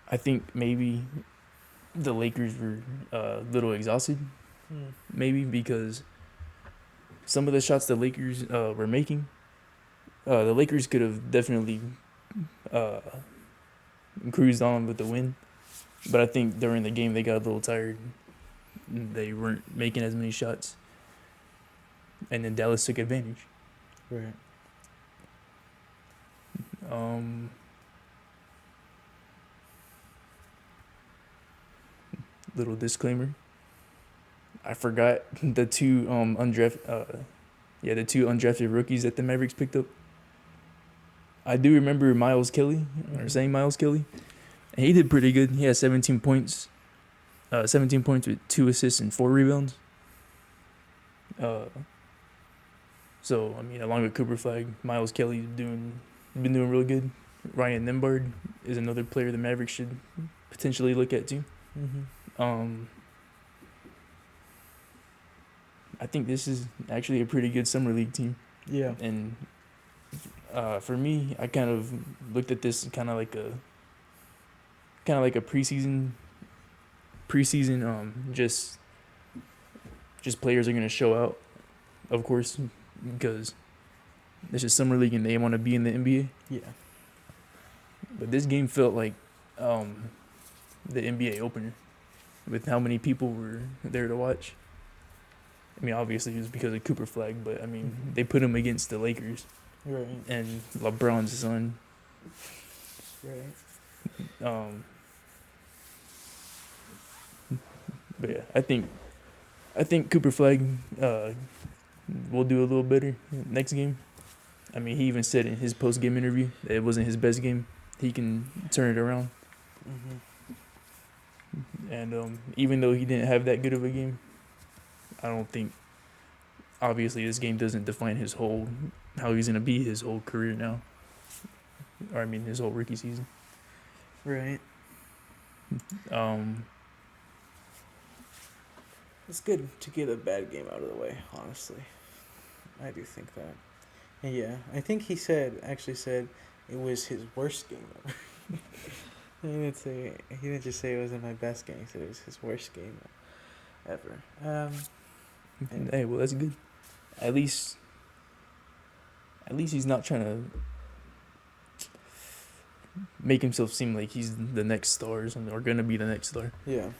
I think maybe the Lakers were a little exhausted, maybe because some of the shots the Lakers were making, the Lakers could have definitely cruised on with the win, but I think during the game they got a little tired. They weren't making as many shots, and then Dallas took advantage. Right. Little disclaimer. I forgot the two undrafted rookies that the Mavericks picked up. I do remember Miles Kelly, or saying Miles Kelly, and he did pretty good. He had 17 points. 17 points with 2 assists and 4 rebounds. So I mean, along with Cooper Flagg, Miles Kelly's been doing really good. Ryan Nembhard is another player the Mavericks should potentially look at too. I think this is actually a pretty good Summer League team. Yeah. And for me, I kind of looked at this kind of like a preseason. Just players are gonna show out, of course, because this is Summer League and they want to be in the NBA. Yeah. But this game felt like the NBA opener, with how many people were there to watch. I mean, obviously it was because of Cooper Flagg, but I mean, they put him against the Lakers. Right. And LeBron's son. Right. But yeah, I think Cooper Flagg will do a little better next game. I mean, he even said in his post-game interview that it wasn't his best game. He can turn it around. And even though he didn't have that good of a game, I don't think, obviously this game doesn't define how he's going to be his whole career now. Or I mean, his whole rookie season. Right. It's good to get a bad game out of the way, honestly. I do think that. And yeah, I think he actually said it was his worst game ever. He didn't just say it wasn't my best game. He said it was his worst game ever. Hey, well, that's good. At least he's not trying to make himself seem like he's the next star or something, or gonna be the next star. Yeah.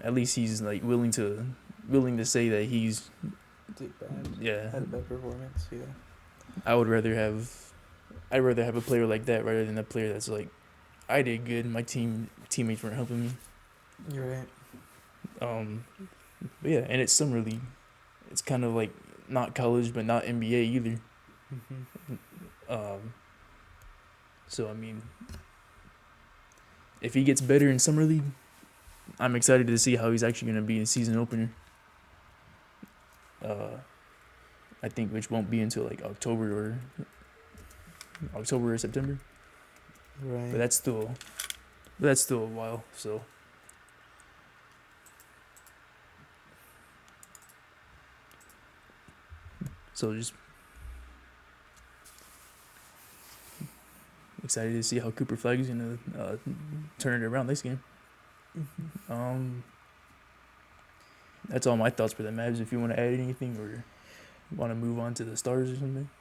At least he's like willing to say that he's did bad. Yeah. Had a bad performance. Yeah. I'd rather have a player like that rather than a player that's like, I did good, my teammates weren't helping me. You're right. But yeah, and it's Summer League. It's kind of like not college, but not NBA either. So I mean, if he gets better in Summer League, I'm excited to see how he's actually going to be in season opener. I think which won't be until like October or September. Right. But that's still a while. So So just excited to see how Cooper Flagg is gonna turn it around this game. That's all my thoughts for the Mavs. If you want to add anything or want to move on to the Stars or something.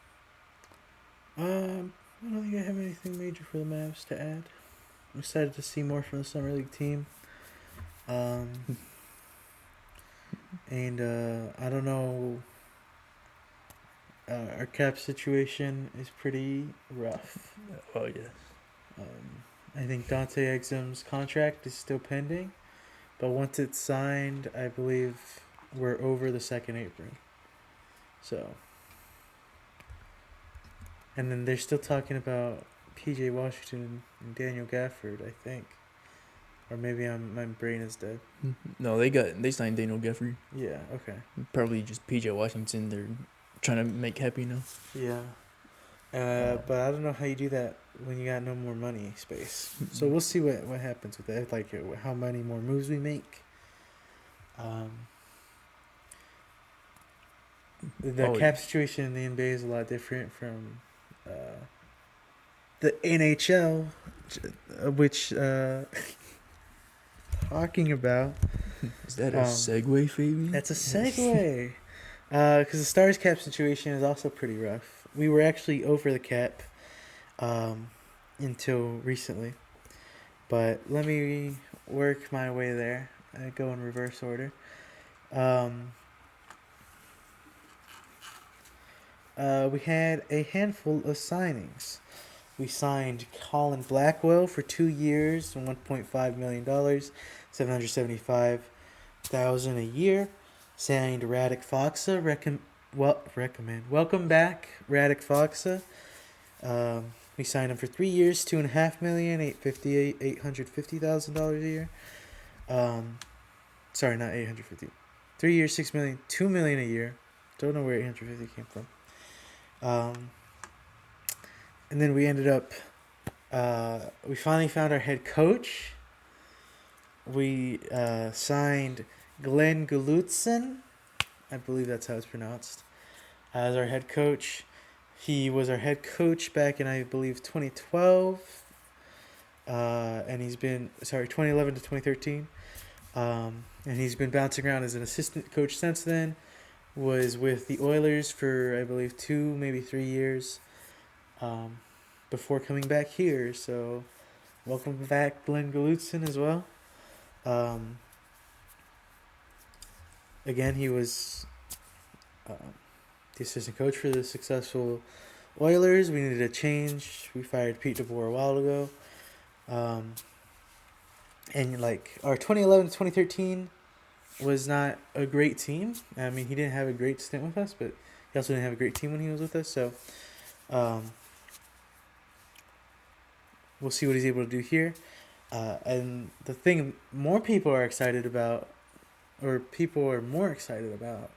I don't think I have anything major for the Mavs to add. I'm excited to see more from the Summer League team. And I don't know. Our cap situation is pretty rough. Oh yeah. I think Dante Exum's contract is still pending, but once it's signed, I believe we're over the second apron. So, and then they're still talking about P.J. Washington and Daniel Gafford, I think, or maybe my brain is dead. No, they signed Daniel Gafford. Yeah. Okay. Probably just P.J. Washington. They're trying to make happy now. Yeah. But I don't know how you do that when you got no more money space. So we'll see what happens with that. Like how many more moves we make. The cap situation in the NBA is a lot different from the NHL, which talking about. Is that a segue, Fabian? That's a segue. Because the Stars cap situation is also pretty rough. We were actually over the cap until recently. But let me work my way there. I go in reverse order. We had a handful of signings. We signed Colin Blackwell for 2 years and $1.5 million, $775,000 a year. Signed Radek Faksa. Welcome back, Radek Faksa. We signed him for 3 years, $2.5 million, $850,000 a year. Sorry, not 850. 3 years, $6 million, $2 million a year. Don't know where 850 came from. And then we ended up. We finally found our head coach. We signed Glenn Gulutzin, I believe that's how it's pronounced, as our head coach. He was our head coach back in, I believe, 2012. And he's been, 2011 to 2013. And he's been bouncing around as an assistant coach since then. Was with the Oilers for, I believe, 2, maybe 3 years before coming back here. So, welcome back, Glenn Gulutzin, as well. Again, he was the assistant coach for the successful Oilers. We needed a change. We fired Pete DeBoer a while ago. And like our 2011 to 2013 was not a great team. I mean, he didn't have a great stint with us, but he also didn't have a great team when he was with us. So we'll see what he's able to do here. And the thing more people are excited about, or people are more excited about,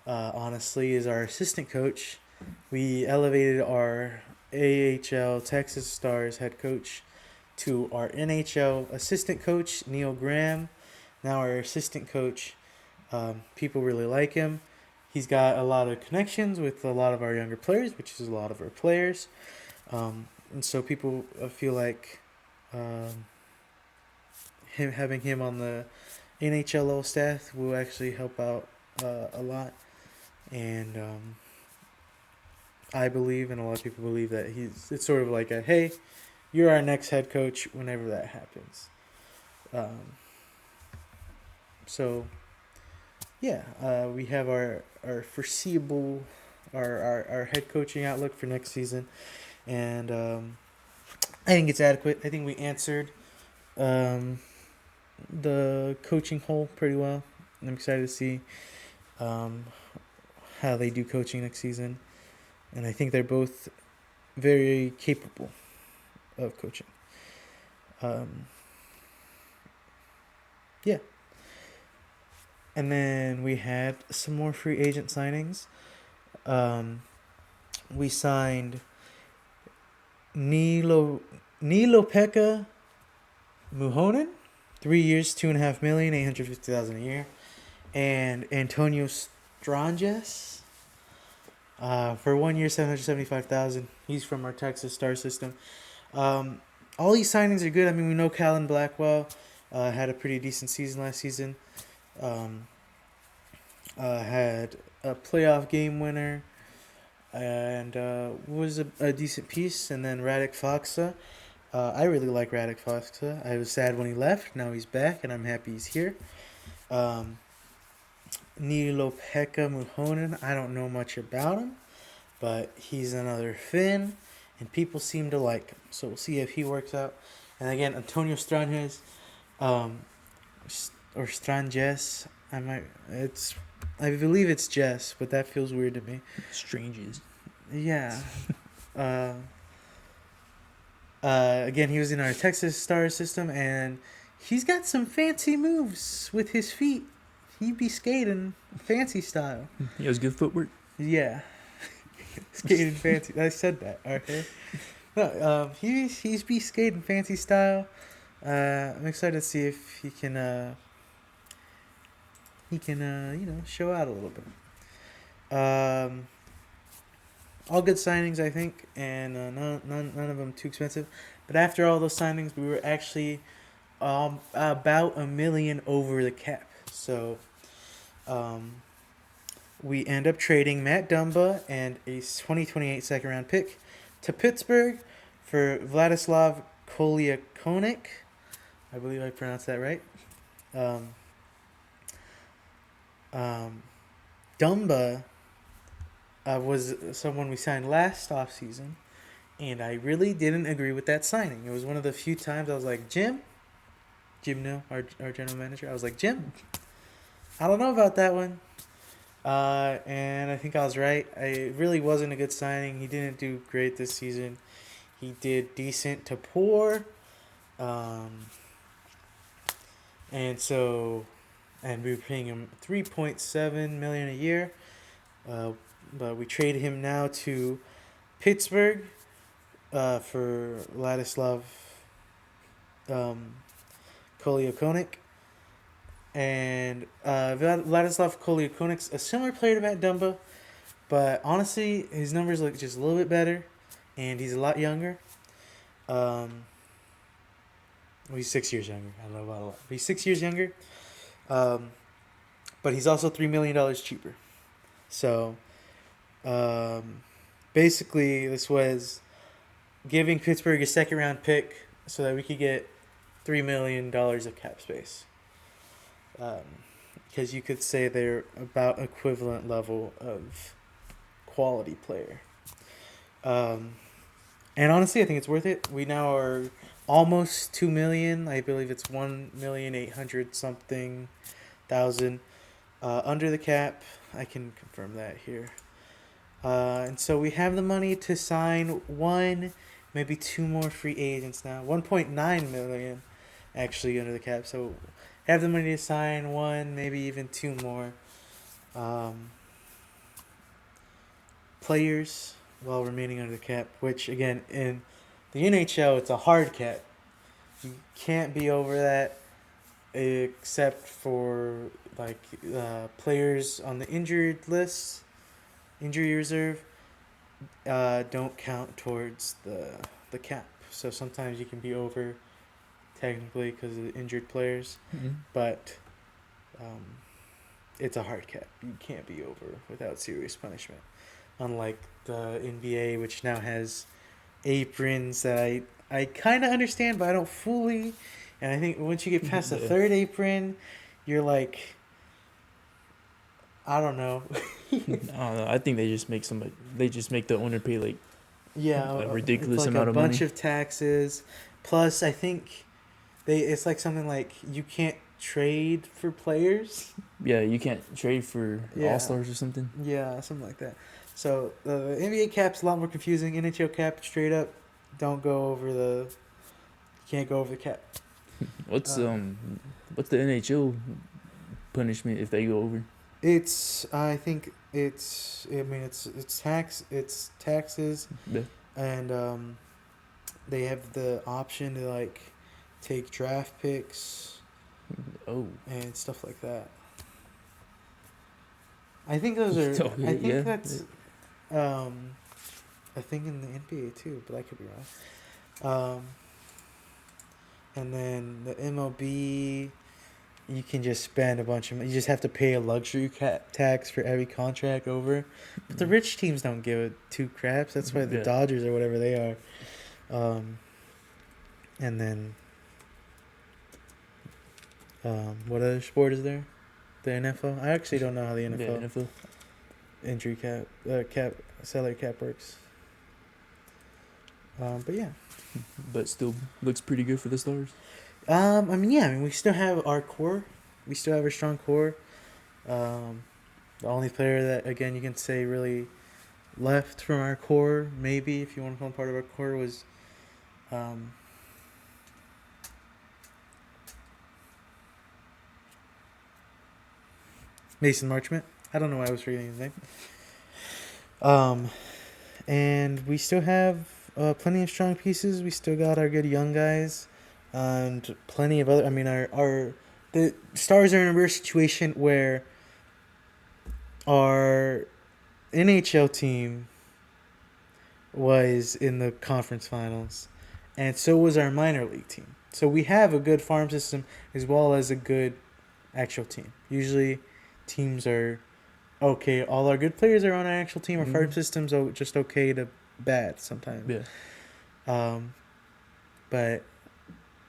honestly, is our assistant coach. We elevated our AHL Texas Stars head coach to our NHL assistant coach, Neil Graham. Now our assistant coach, people really like him. He's got a lot of connections with a lot of our younger players, which is a lot of our players. And so people feel like having him on the NHL staff will actually help out a lot. And I believe, and a lot of people believe, that it's sort of like a, hey, you're our next head coach whenever that happens. So, yeah, we have our foreseeable, our head coaching outlook for next season. And I think it's adequate. I think we answered the coaching hole pretty well. I'm excited to see how they do coaching next season. And I think they're both very capable of coaching. Yeah. And then we had some more free agent signings. We signed Nilo-Pekka Muhonen, 3 years, $2.5 million, $850,000 a year, and Antonio Stranges, For 1 year, 775,000. He's from our Texas star system. All these signings are good. I mean, we know Callan Blackwell had a pretty decent season last season. Had a playoff game winner and was a decent piece. And then Radek Faksa. I really like Radek Faksa. I was sad when he left. Now he's back, and I'm happy he's here. Nilo-Pekka Muhonen. I don't know much about him, but he's another Finn, and people seem to like him. So we'll see if he works out. And again, Antonio Stranges, or Stranges. I believe it's Jess, but that feels weird to me. Stranges. Yeah. Again, he was in our Texas star system, and he's got some fancy moves with his feet. He'd be skating fancy style. He has good footwork. Yeah. Skating fancy. I said that. Okay. No, he's be skating fancy style. I'm excited to see if he can show out a little bit. All good signings, I think, and none of them too expensive. But after all those signings, we were actually about $1 million over the cap. So we end up trading Matt Dumba and a 2028 second round pick to Pittsburgh for Vladislav Koliakonik. I believe I pronounced that right. Dumba was someone we signed last offseason, and I really didn't agree with that signing. It was one of the few times I was like, Jim No, our general manager, I was like, Jim, I don't know about that one. And I think I was right. It really wasn't a good signing. He didn't do great this season. He did decent to poor. And we were paying him $3.7 million a year. But we traded him now to Pittsburgh for Vladislav Koliakonik. And Vladislav Koliakonik's a similar player to Matt Dumba, but honestly, his numbers look just a little bit better, and he's a lot younger. He's 6 years younger. I don't know about a lot. He's 6 years younger, but he's also $3 million cheaper. So, basically, this was giving Pittsburgh a second round pick so that we could get $3 million of cap space. Because you could say they're about equivalent level of quality player. And honestly, I think it's worth it. We now are almost 2 million. I believe it's 1,800,000 something under the cap. I can confirm that here. And so we have the money to sign one, maybe two more free agents now. 1.9 million actually under the cap. So have the money to sign one, maybe even two more players while remaining under the cap, which again in the NHL it's a hard cap. You can't be over that except for like players on the injured list, injury reserve don't count towards the cap. So sometimes you can be over technically because of the injured players, but it's a hard cap. You can't be over without serious punishment. Unlike the NBA, which now has aprons that I kind of understand, but I don't fully. And I think once you get past the third apron, you're like, I don't know. I don't know. I think they just make the owner pay like a ridiculous amount of money. A bunch of taxes. Plus, I think it's like something like you can't trade for players. Yeah, you can't trade for all-stars or something. Yeah, something like that. So the NBA cap's a lot more confusing. NHL cap straight up can't go over the cap. What's the NHL punishment if they go over? It's taxes. Yeah. And they have the option to like take draft picks. Oh. And stuff like that. I think those are. I think that's. I think in the NBA too, but I could be wrong. And then the MLB, you can just spend a bunch of. You just have to pay a luxury tax for every contract over. But the rich teams don't give it two craps. That's why the Dodgers or whatever they are. And then, what other sport is there? The NFL. I actually don't know how the NFL injury salary cap works. But yeah. But still looks pretty good for the Stars. I mean, we still have our core. We still have a strong core. The only player that, again, you can say really left from our core, maybe, if you want to call him part of our core, was Mason Marchment. I don't know why I was forgetting his name. And we still have plenty of strong pieces. We still got our good young guys. And plenty of other. I mean, the Stars are in a weird situation where our NHL team was in the conference finals, and so was our minor league team. So we have a good farm system as well as a good actual team. Usually, teams are okay. All our good players are on our actual team. Our farm system's just okay to bad sometimes. Yeah. But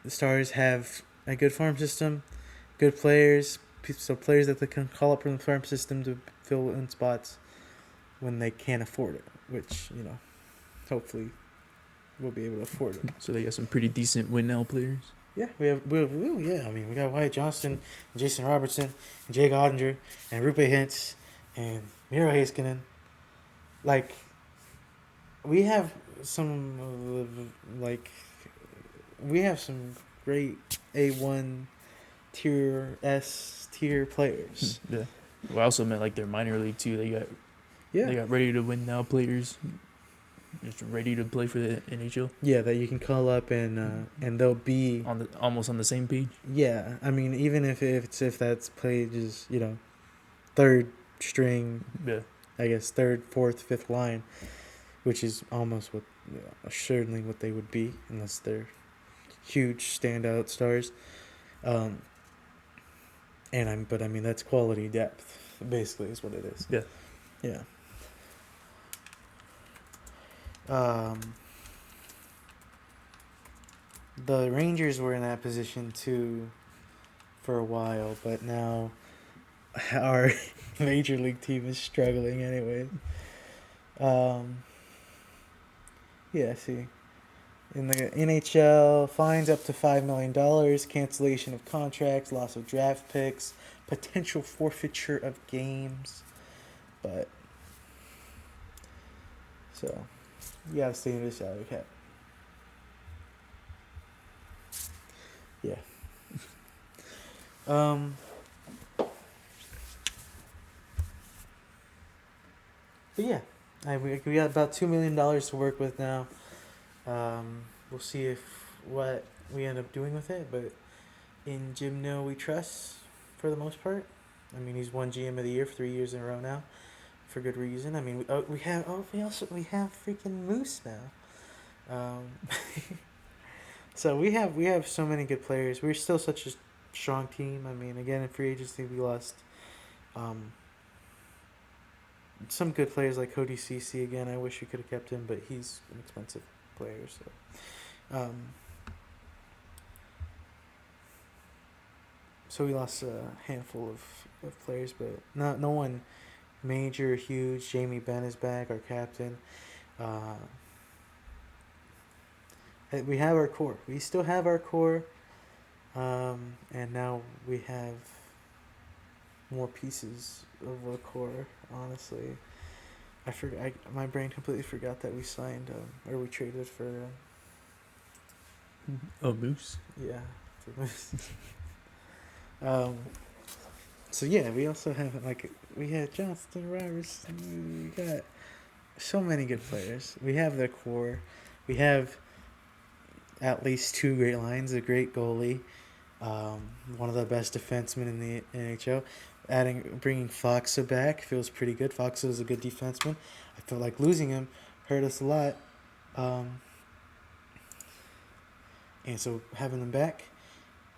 the Stars have a good farm system, good players, so players that they can call up from the farm system to fill in spots when they can't afford it, which, hopefully we'll be able to afford it. So they got some pretty decent win now players. Yeah, we got Wyatt Johnston, and Jason Robertson, and Jake Ottinger, and Rupe Hintz, and Miro Heiskanen. Like, we have some great A1 tier players. Yeah. Well, I also meant like their minor league too. They got ready to win now players, just ready to play for the NHL. Yeah, that you can call up and they'll be almost on the same page. Yeah, I mean, even if that's played just third string. Yeah. I guess third, fourth, fifth line, which is almost certainly what they would be unless they're huge standout stars. But that's quality depth, basically, is what it is. Yeah. Yeah. The Rangers were in that position too for a while, but now our major league team is struggling anyway. See. In the NHL, fines up to $5 million, cancellation of contracts, loss of draft picks, potential forfeiture of games. But, so, you gotta stay in the salary cap. Yeah. But yeah, we got about $2 million to work with now. We'll see what we end up doing with it, but in Jim No we trust for the most part. I mean, he's won GM of the Year for 3 years in a row now, for good reason. I mean, we have freaking Moose now. So we have so many good players. We're still such a strong team. I mean, again, in free agency we lost some good players like Cody Ceci. Again, I wish we could have kept him, but he's an expensive player. So we lost a handful of players, but no one major, huge. Jamie Benn is back, our captain. We have our core. We still have our core, and now we have more pieces of a core. Honestly, I forgot. My brain completely forgot that we signed or we traded for. Moose. Yeah, for Moose. So yeah, we also have we had Johnston Robertson. We got so many good players. We have the core. We have at least two great lines, a great goalie, one of the best defensemen in the NHL. Bringing Foxa back feels pretty good. Foxa is a good defenseman. I feel like losing him hurt us a lot. And so having them back,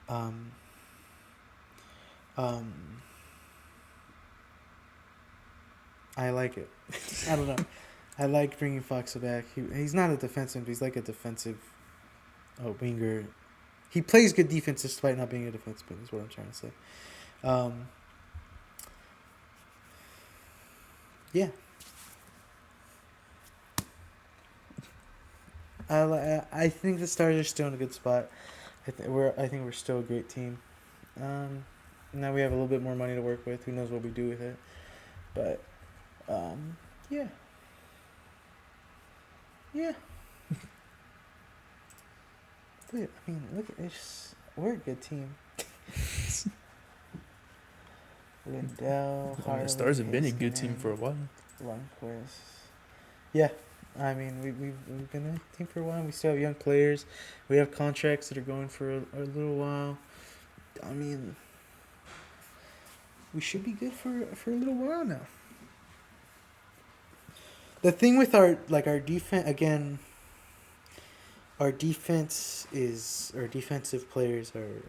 um, I like it. I don't know. I like bringing Foxa back. He's not a defenseman, but he's like a defensive winger. He plays good defense despite not being a defenseman, is what I'm trying to say. Yeah. I think the Stars are still in a good spot. I think we're still a great team. Now we have a little bit more money to work with. Who knows what we do with it? But yeah. Yeah. Look, at this. We're a good team. Lindell, Harley, The Stars have been a good team for a while. Lundqvist. Yeah. We've been a team for a while. We still have young players. We have contracts that are going for a little while. We should be good for a little while now. The thing with our defense, again, our defensive players are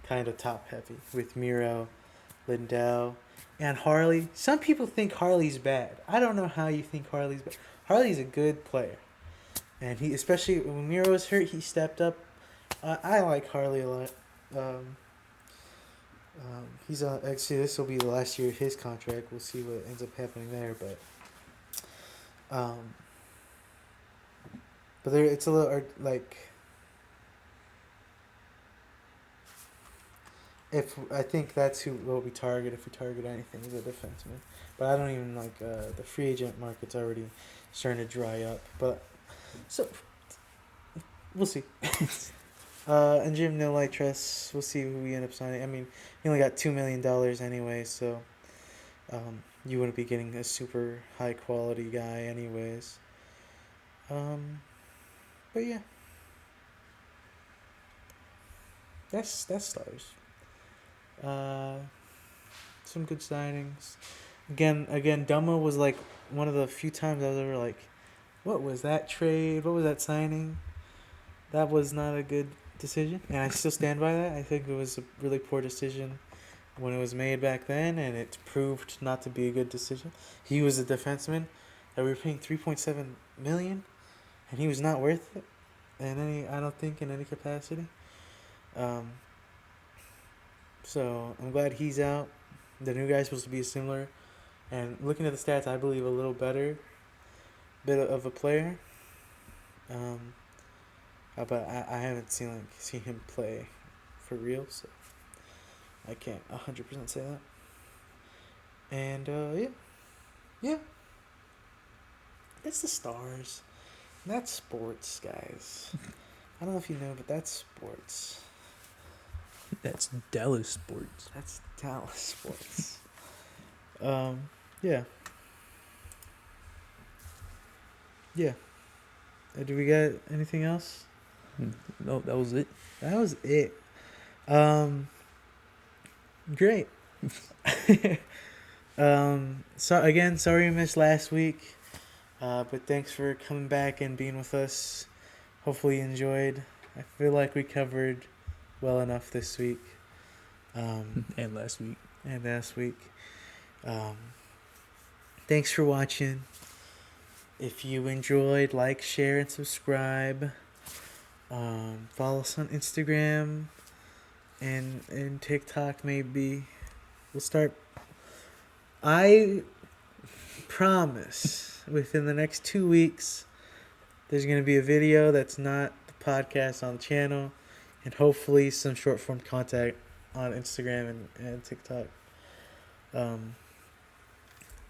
kind of top heavy with Miro, Lindell, and Harley. Some people think Harley's bad. I don't know how you think Harley's bad. Harley's a good player, and he, especially when Miro was hurt, he stepped up. I like Harley a lot. He's actually, this will be the last year of his contract. We'll see what ends up happening there, but there, it's a little if I think that's what we target if we target anything is a defenseman. But I don't even the free agent market's already starting to dry up. But so we'll see. And Jim No Light Trust, we'll see who we end up signing. He only got $2 million anyway, so you wouldn't be getting a super high quality guy anyways. But yeah, that's Stars. Some good signings. Again, Dumma was one of the few times I was ever what was that trade? What was that signing? That was not a good decision, and I still stand by that. I think it was a really poor decision when it was made back then, and it proved not to be a good decision. He was a defenseman that we were paying $3.7 million, and he was not worth it I don't think in any capacity. So I'm glad he's out. The new guy's supposed to be similar, and looking at the stats, I believe a little better bit of a player. But I haven't seen him play for real, so I can't 100% say that. And yeah, that's the Stars. And that's sports, guys. I don't know if you know, but that's sports. That's Dallas sports. That's Dallas sports. Yeah. Yeah. Do we got anything else? No, that was it. That was it. Great. So again, sorry you missed last week. But thanks for coming back and being with us. Hopefully you enjoyed. I feel like we covered well enough this week. And last week. Thanks for watching. If you enjoyed, share, and subscribe. Follow us on Instagram and TikTok maybe. We'll start. I promise within the next 2 weeks there's going to be a video that's not the podcast on the channel, and hopefully some short form content on Instagram and TikTok.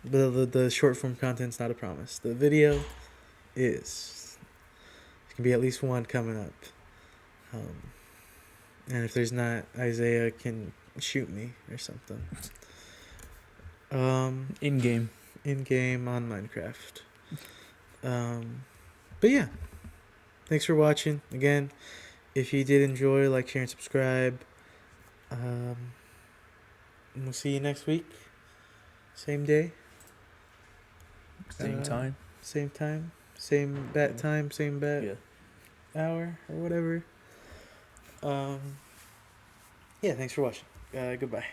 The short form content's not a promise. The video is. There's going to be at least one coming up. And if there's not, Isaiah can shoot me or something. In game on Minecraft. But yeah, thanks for watching. Again, if you did enjoy, share, and subscribe. we'll see you next week. Same day. Same time. Same time. Same bat time. Same bat hour or whatever. Yeah, thanks for watching. Goodbye.